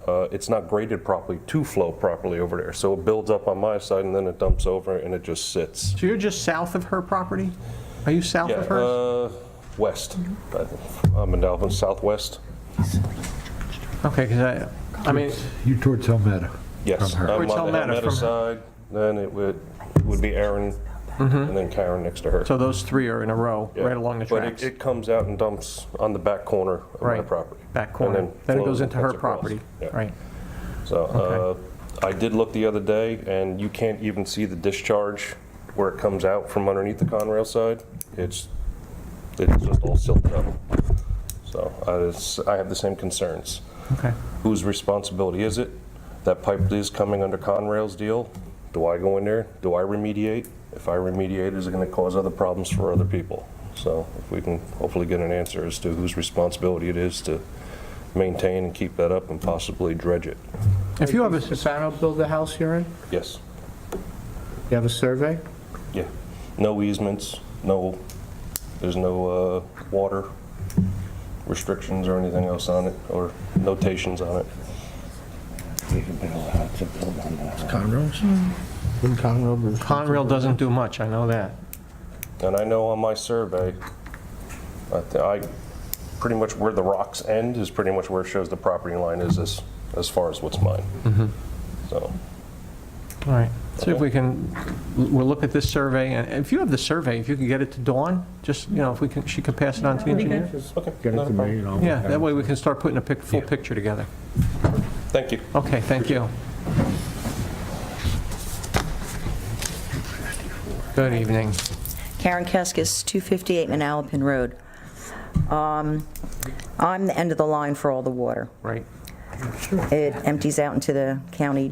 it's not graded properly to flow properly over there. So it builds up on my side, and then it dumps over, and it just sits. So you're just south of her property? Are you south of hers? West. I'm in Dalvin, southwest. Okay, because I mean... You towards Helmetta? Yes. From her. I'm Towards on the Helmetta, Helmetta from her. side, then it would be Aaron, and then Karen next to her. So those three are in a row, Yeah. right along the tracks? But it comes out and dumps on the back corner of my Right. property. Back And corner. Then it flows goes into her cuts across. property. Yeah. Right. So I did look the other day, and you can't even see the discharge where it comes out from underneath the Conrail side. It's just all silted up. So I have the same concerns. Okay. Whose responsibility is it? That pipe is coming under Conrail's deal. Do I go in there? Do I remediate? If I remediate, is it going to cause other problems for other people? So if we can hopefully get an answer as to whose responsibility it is to maintain and keep that up and possibly dredge it. If you have a... Stefano build the house you're in? Yes. You have a survey? Yeah. No easements, there's no water restrictions or anything else on it, or notations on it. Conroe's? Conrail doesn't do much, I know that. And I know on my survey, I pretty much where the rocks end is pretty much where it shows the property line is as far as what's mine. So. All right. See if we can, we'll look at this survey, and if you have the survey, if you could get it to Dawn, just, if we can, she could pass it on to the engineer. Okay. Get it to me, Yeah, that way we can start putting a full picture together. Thank you. Okay, thank you. Good evening. Karen Keskis, 258 Manalapan Road. I'm the end of the line for all the water. Right. It empties out into the county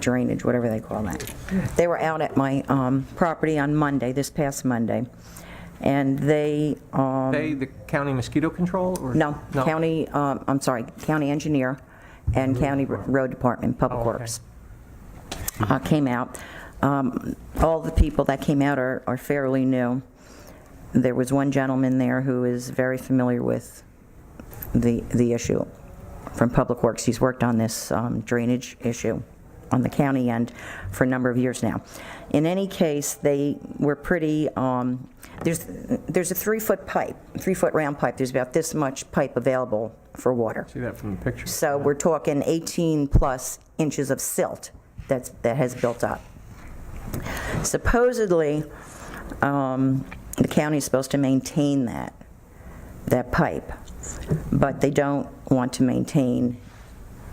drainage, whatever they call that. They were out at my property on Monday, this past Monday, and they... The county mosquito control? Or? No, county, I'm sorry, county engineer and county road department, public works, came out. All the people that came out are fairly new. There was one gentleman there who is very familiar with the issue from Public Works. He's worked on this drainage issue on the county end for a number of years now. In any case, they were pretty, there's a 3-foot pipe, 3-foot round pipe. There's about this much pipe available for water. See that from the picture. So we're talking 18+ inches of silt that has built up. Supposedly, the county is supposed to maintain that pipe, but they don't want to maintain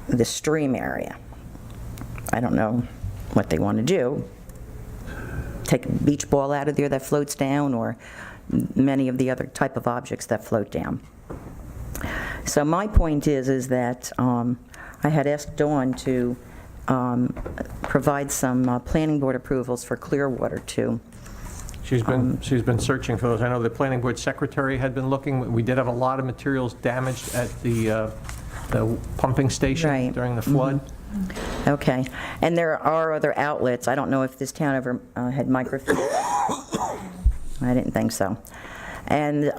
the stream area. I don't know what they want to do. Take a beach ball out of there that floats down, or many of the other type of objects that float down. So my point is that I had asked Dawn to provide some planning board approvals for Clearwater too. She's been searching for those. I know the planning board secretary had been looking. We did have a lot of materials damaged at the pumping station during the flood. Okay, and there are other outlets. I don't know if this town ever had microfiche. I didn't think so. And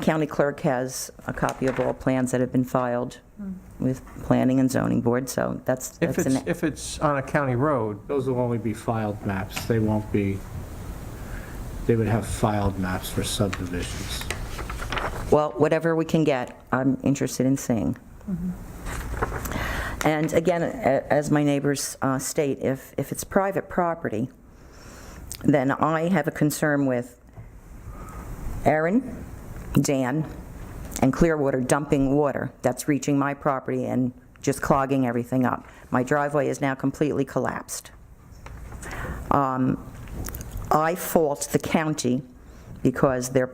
county clerk has a copy of all plans that have been filed with planning and zoning board, so that's If it's on a county road. Those will only be filed maps. They won't be, they would have filed maps for subdivisions. Well, whatever we can get, I'm interested in seeing. And again, as my neighbors state, if it's private property, then I have a concern with Aaron, Dan, and Clearwater dumping water that's reaching my property and just clogging everything up. My driveway is now completely collapsed. I fault the county because their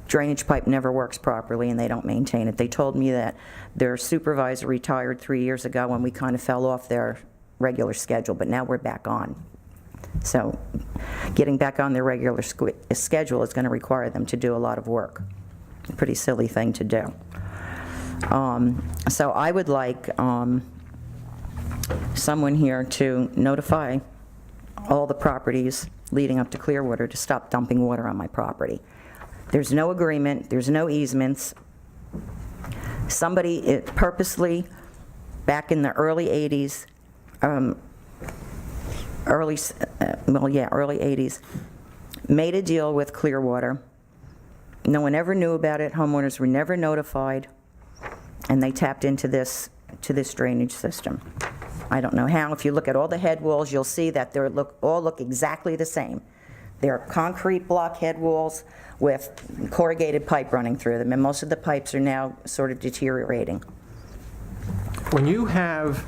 drainage pipe never works properly and they don't maintain it. They told me that their supervisor retired 3 years ago and we kind of fell off their regular schedule, but now we're back on. So getting back on their regular schedule is going to require them to do a lot of work. A pretty silly thing to do. So I would like someone here to notify all the properties leading up to Clearwater to stop dumping water on my property. There's no agreement, there's no easements. Somebody purposely, back in the early 80s, early 80s, made a deal with Clearwater. No one ever knew about it, homeowners were never notified, and they tapped into this drainage system. I don't know how. If you look at all the head walls, you'll see that they all look exactly the same. They're concrete block head walls with corrugated pipe running through them, and most of the pipes are now sort of deteriorating. When you have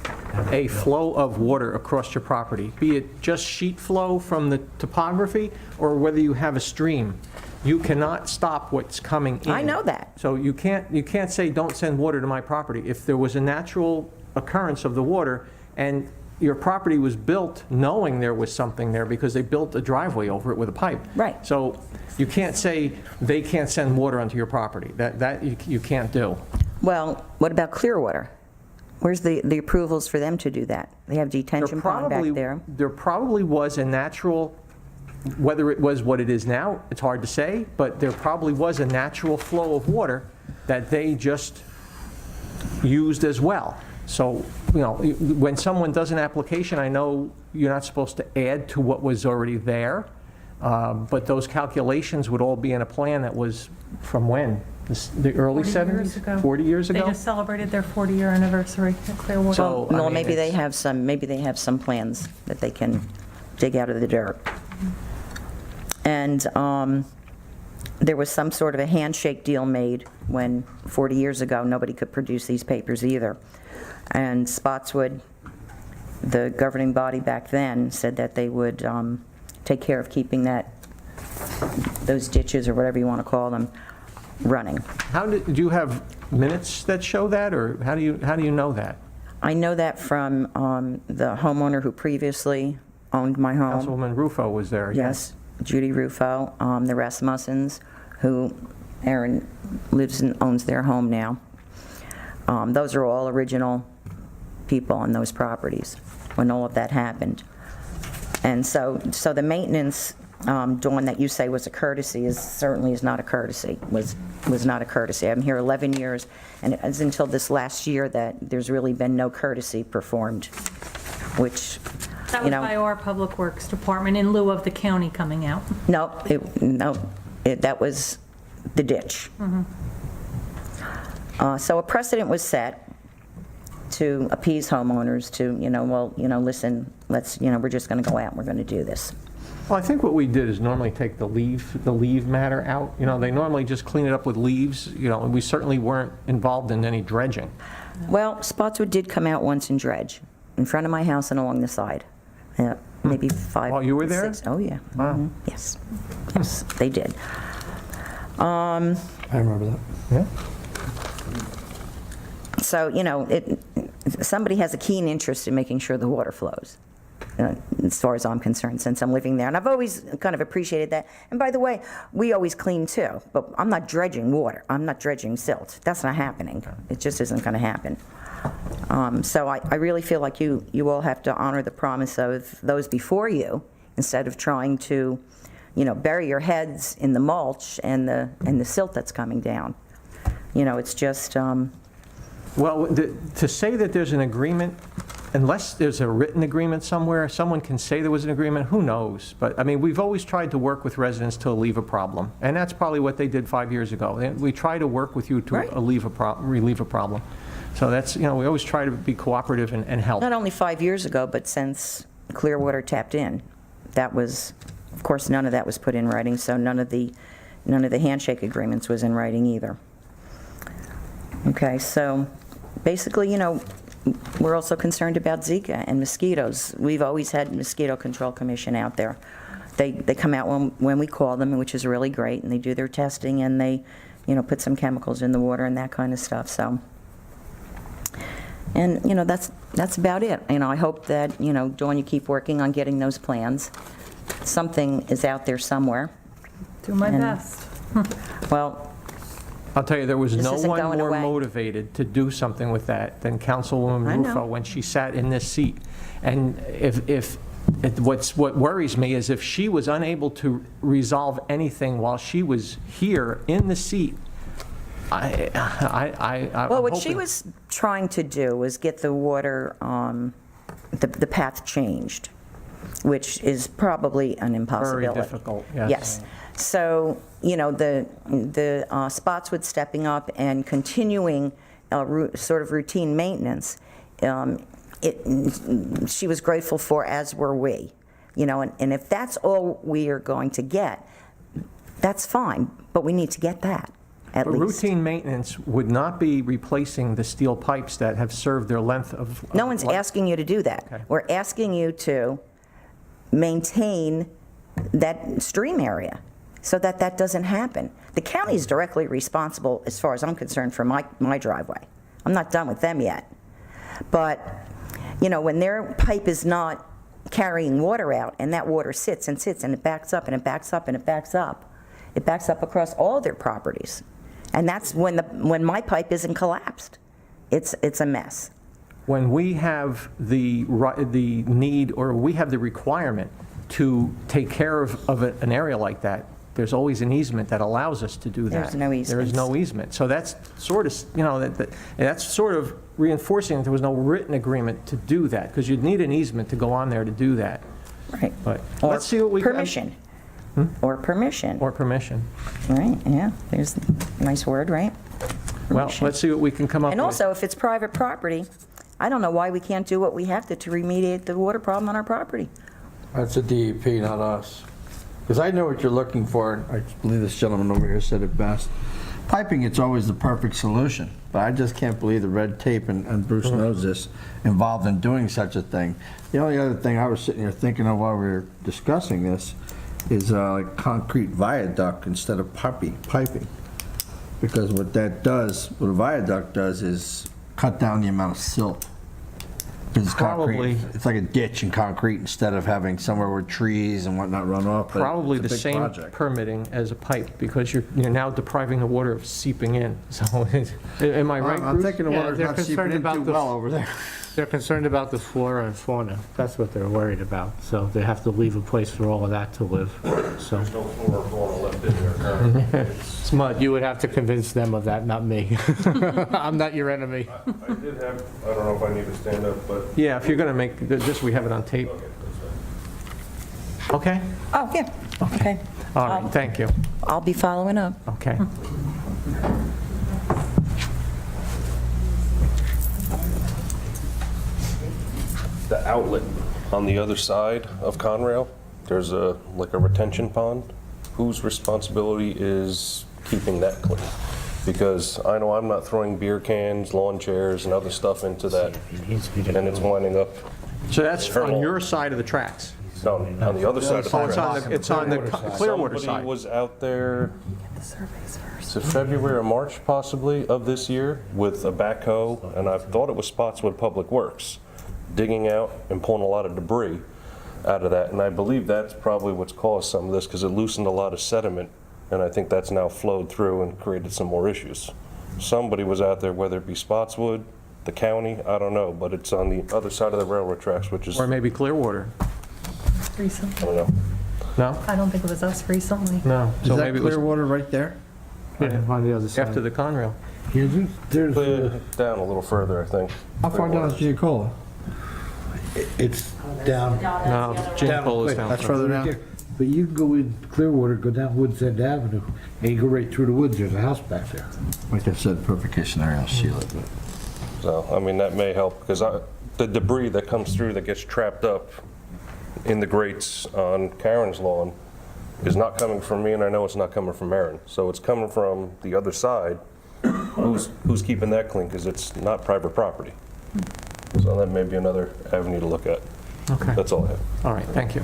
a flow of water across your property, be it just sheet flow from the topography or whether you have a stream, you cannot stop what's coming in. I know that. So you can't say, don't send water to my property. If there was a natural occurrence of the water and your property was built knowing there was something there because they built a driveway over it with a pipe. Right. So you can't say they can't send water onto your property. That you can't do. Well, what about Clearwater? Where's the approvals for them to do that? They have detention pond back there. There probably was a natural, whether it was what it is now, it's hard to say, but there probably was a natural flow of water that they just used as well. So, you know, when someone does an application, I know you're not supposed to add to what was already there, but those calculations would all be in a plan that was from when? The early 40 70s? years ago. 40 years ago? They just celebrated their 40-year anniversary at Clearwater. So, I Well, mean, maybe they it's- have some plans that they can dig out of the dirt. And there was some sort of a handshake deal made when 40 years ago nobody could produce these papers either. And Spotswood, the governing body back then, said that they would take care of keeping those ditches, or whatever you want to call them, running. Do you have minutes that show that, or how do you know that? I know that from the homeowner who previously owned my home. Councilwoman Rufo was there. Yes, Judy Rufo, the Rasmussens, who Aaron lives and owns their home now. Those are all original people on those properties when all of that happened. And so the maintenance, Dawn, that you say was a courtesy certainly is not a courtesy, was not a courtesy. I'm here 11 years, and it's until this last year that there's really been no courtesy performed, which, That you was know. by our Public Works Department in lieu of the county coming out. No, that was the ditch. So a precedent was set to appease homeowners to, listen, we're just going to go out and we're going to do this. Well, I think what we did is normally take the leave matter out. They normally just clean it up with leaves, and we certainly weren't involved in any dredging. Well, Spotswood did come out once and dredge in front of my house and along the side. Maybe 5. Oh, you were there? 6. Oh, yeah. Wow. Yes, they did. I remember that. Yeah. So, somebody has a keen interest in making sure the water flows, as far as I'm concerned, since I'm living there. And I've always kind of appreciated that. And by the way, we always clean too, but I'm not dredging water. I'm not dredging silt. That's not happening. It just isn't going to happen. So I really feel like you all have to honor the promise of those before you, instead of trying to, bury your heads in the mulch and the silt that's coming down. It's just... Well, to say that there's an agreement, unless there's a written agreement somewhere, someone can say there was an agreement, who knows? But, we've always tried to work with residents to alleviate a problem, and that's probably what they did 5 years ago. We try to work with you to relieve a problem. So that's, we always try to be cooperative and help. Not only 5 years ago, but since Clearwater tapped in. That was, of course, none of that was put in writing, so none of the handshake agreements was in writing either. Okay, so basically, we're also concerned about Zika and mosquitoes. We've always had Mosquito Control Commission out there. They come out when we call them, which is really great, and they do their testing, and they, put some chemicals in the water and that kind of stuff, so. And, that's about it. I hope that, Dawn, you keep working on getting those plans. Something is out there somewhere. Do my best. Well, I'll tell you, there was This no isn't one going more away. motivated to do something with that than Councilwoman I know. Rufo when she sat in this seat. And what worries me is if she was unable to resolve anything while she was here in the seat, well, what she was trying to do was get the water, the path changed, which is probably an impossibility. Very difficult, yes. Yes. So, the Spotswood stepping up and continuing sort of routine maintenance, she was grateful for, as were we. And if that's all we are going to get, that's fine, but we need to get that, at But least. routine maintenance would not be replacing the steel pipes that have served their length of No one's life. asking you to do that. Okay. We're asking you to maintain that stream area so that that doesn't happen. The county is directly responsible, as far as I'm concerned, for my driveway. I'm not done with them yet. But, when their pipe is not carrying water out and that water sits and sits and it backs up and it backs up and it backs up across all their properties. And that's when my pipe isn't collapsed. It's a mess. When we have the need, or we have the requirement to take care of an area like that, there's always an easement that allows us to do that. There's no There is easements. no easement. So that's sort of, that's sort of reinforcing that there was no written agreement to do that, because you'd need an easement to go on there to do that. Right. But Or let's see what we can. permission. Or permission. Or permission. Right, yeah, there's a nice word, right? Well, Permission. let's see what we can come up with. And also, if it's private property, I don't know why we can't do what we have to remediate the water problem on our property. That's a DEP, not us. Because I know what you're looking for, and I believe this gentleman over here said it best. Piping, it's always the perfect solution, but I just can't believe the red tape, and Bruce knows this, involved in doing such a thing. The only other thing I was sitting here thinking of while we were discussing this is like concrete viaduct instead of piping. Because what that does, what a viaduct does is cut down the amount of silt. Because it's Probably. concrete, it's like a ditch in concrete instead of having somewhere where trees and whatnot run off. but Probably it's the a big same project. permitting as a pipe, because you're now depriving the water of seeping in. So, am I right, I'm Bruce? thinking the Yeah, water's they're not seeping concerned in about too the- well over there. They're concerned about the flora and fauna. That's what they're worried about. So they have to leave a place for all of that to live. So There's no floor or fauna left in there currently. It's mud. you would have to convince them of that, not me. I'm not your enemy. I did have, I don't know if I need to stand up, but. Yeah, if you're going to make, just we have it on tape. Okay, that's fine. Okay? Oh, yeah, okay. All right, thank you. I'll be following up. Okay. The outlet on the other side of Conrail, there's like a retention pond. Whose responsibility is keeping that clean? Because I know I'm not throwing beer cans, lawn chairs, and other stuff into that, and it's winding up. So that's on your side of the tracks? No, on the other side of the Oh, tracks. it's on the Clearwater Somebody side. was out there, is it February or March possibly of this year, with a backhoe, and I thought it was Spotswood Public Works, digging out and pulling a lot of debris out of that. And I believe that's probably what's caused some of this, because it loosened a lot of sediment, and I think that's now flowed through and created some more issues. Somebody was out there, whether it be Spotswood, the county, I don't know, but it's on the other side of the railroad tracks, which is, Or I maybe Clearwater? Recently. don't know. No? I don't think it was us recently. No. Is So that maybe it was Clearwater right there? Yeah, on the other side. after the Conrail. There's, Clear down a little further, I think. how far down is Giacola? It's down. No, Jim Cole is down. That's further. further down? But you can go in Clearwater, go down Woods End Avenue, and you go right through the woods, there's a house back there. Like I said, perfect case scenario, seal it. So, I mean, that may help, because the debris that comes through that gets trapped up in the grates on Karen's lawn is not coming from me, and I know it's not coming from Aaron. So it's coming from the other side. Who's keeping that clean? Because it's not private property. So that may be another avenue to look at. Okay. That's all I have. All right, thank you.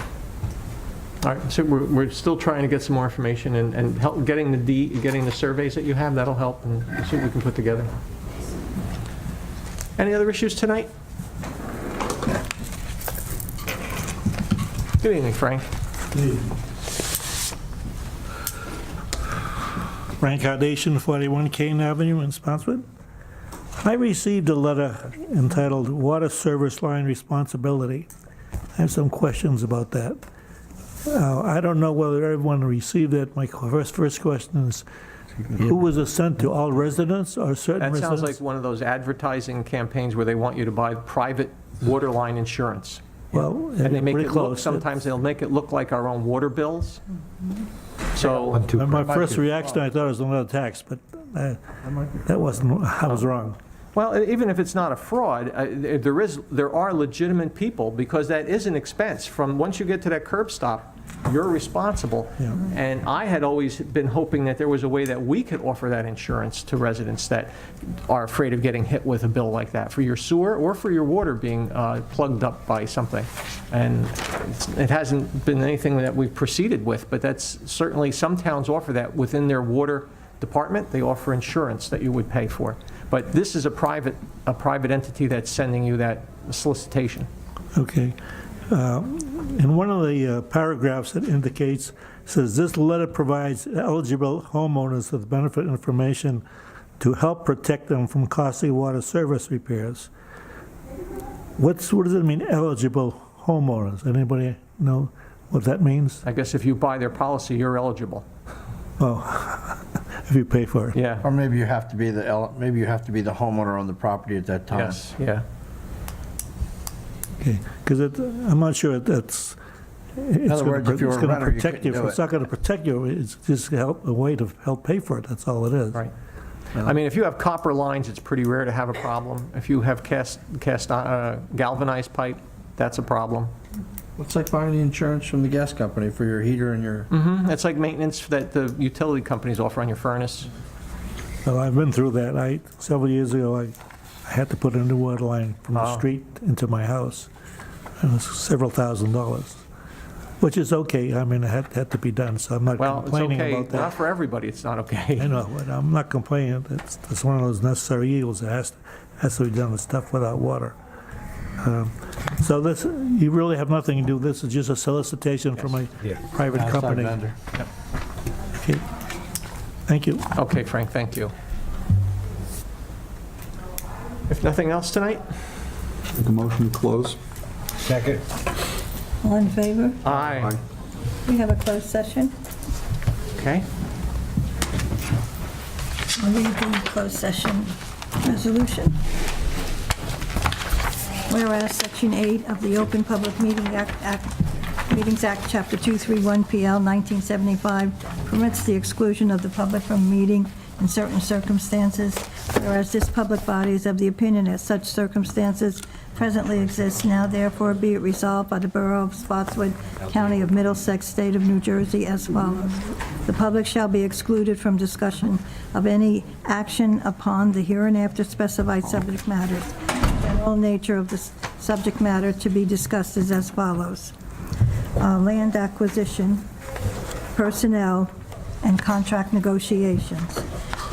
All right, so we're still trying to get some more information and help getting the surveys that you have, that'll help, and see what we can put together. Any other issues tonight? Good evening, Frank. Frank Hardation, 41 Kane Avenue in Spotswood. I received a letter entitled Water Service Line Responsibility. I have some questions about that. I don't know whether everyone received it. My first question is, who was it sent to? All residents or certain That residents? sounds like one of those advertising campaigns where they want you to buy private water line insurance. Well, And they make pretty it look, close. sometimes they'll make it look like our own water bills. So, And my first reaction, I thought it was another tax, but that wasn't, I was wrong. well, even if it's not a fraud, there are legitimate people, because that is an expense. From, once you get to that curb stop, you're responsible. Yeah. And I had always been hoping that there was a way that we could offer that insurance to residents that are afraid of getting hit with a bill like that, for your sewer or for your water being plugged up by something. And it hasn't been anything that we've proceeded with, but that's certainly, some towns offer that within their water department. They offer insurance that you would pay for. But this is a private entity that's sending you that solicitation. Okay. In one of the paragraphs, it indicates, says, this letter provides eligible homeowners with benefit information to help protect them from costly water service repairs. What does it mean, eligible homeowners? Anybody know what that means? I guess if you buy their policy, you're eligible. Oh, if you pay for it. Yeah. Or maybe you have to be the homeowner on the property at that time. Yes, yeah. Okay, because I'm not sure that's, In other words, if you're a going to renter, you protect couldn't you. do It's it. not going to protect you, it's just a way to help pay for it, that's all it is. Right. I mean, if you have copper lines, it's pretty rare to have a problem. If you have galvanized pipe, that's a problem. It's like buying the insurance from the gas company for your heater and your... It's like maintenance that the utility companies offer on your furnace. So I've been through that. Several years ago, I had to put a new water line from the street into my house. It was several $1,000s, which is okay. I mean, it had to be done, so I'm not Well, it's complaining okay, about that. not for everybody, it's not okay. I know, but I'm not complaining. It's one of those necessary evils that has to be done with stuff without water. So this, you really have nothing to do. This is just a solicitation from a private Outside company. vendor. Okay. Thank you. Okay, Frank, thank you. If nothing else tonight? Make a motion to close. Second. All in favor? Aye. We have a closed session. Okay. I'll read the closed session resolution. Whereas Section 8 of the Open Public Meetings Act, Chapter 231 PL 1975 permits the exclusion of the public from a meeting in certain circumstances, whereas this public body is of the opinion that such circumstances presently exist, now therefore be it resolved by the Borough of Spotswood, County of Middlesex, State of New Jersey as follows. The public shall be excluded from discussion of any action upon the hereinafter specified subject matters. The general nature of the subject matter to be discussed is as follows. Land acquisition, personnel, and contract negotiations.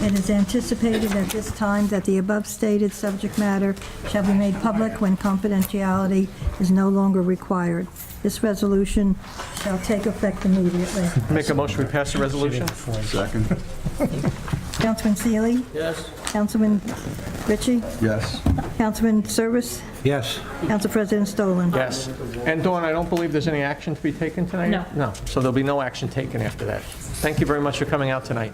It is anticipated at this time that the above stated subject matter shall be made public when confidentiality is no longer required. This resolution shall take effect immediately. Make a motion, we pass the resolution? Second. Councilman Seeley? Yes. Councilman Ritchie? Yes. Councilman Service? Yes. Council President Stolen? Yes. And Dawn, I don't believe there's any action to be taken tonight? No. No, so there'll be no action taken after that. Thank you very much for coming out tonight.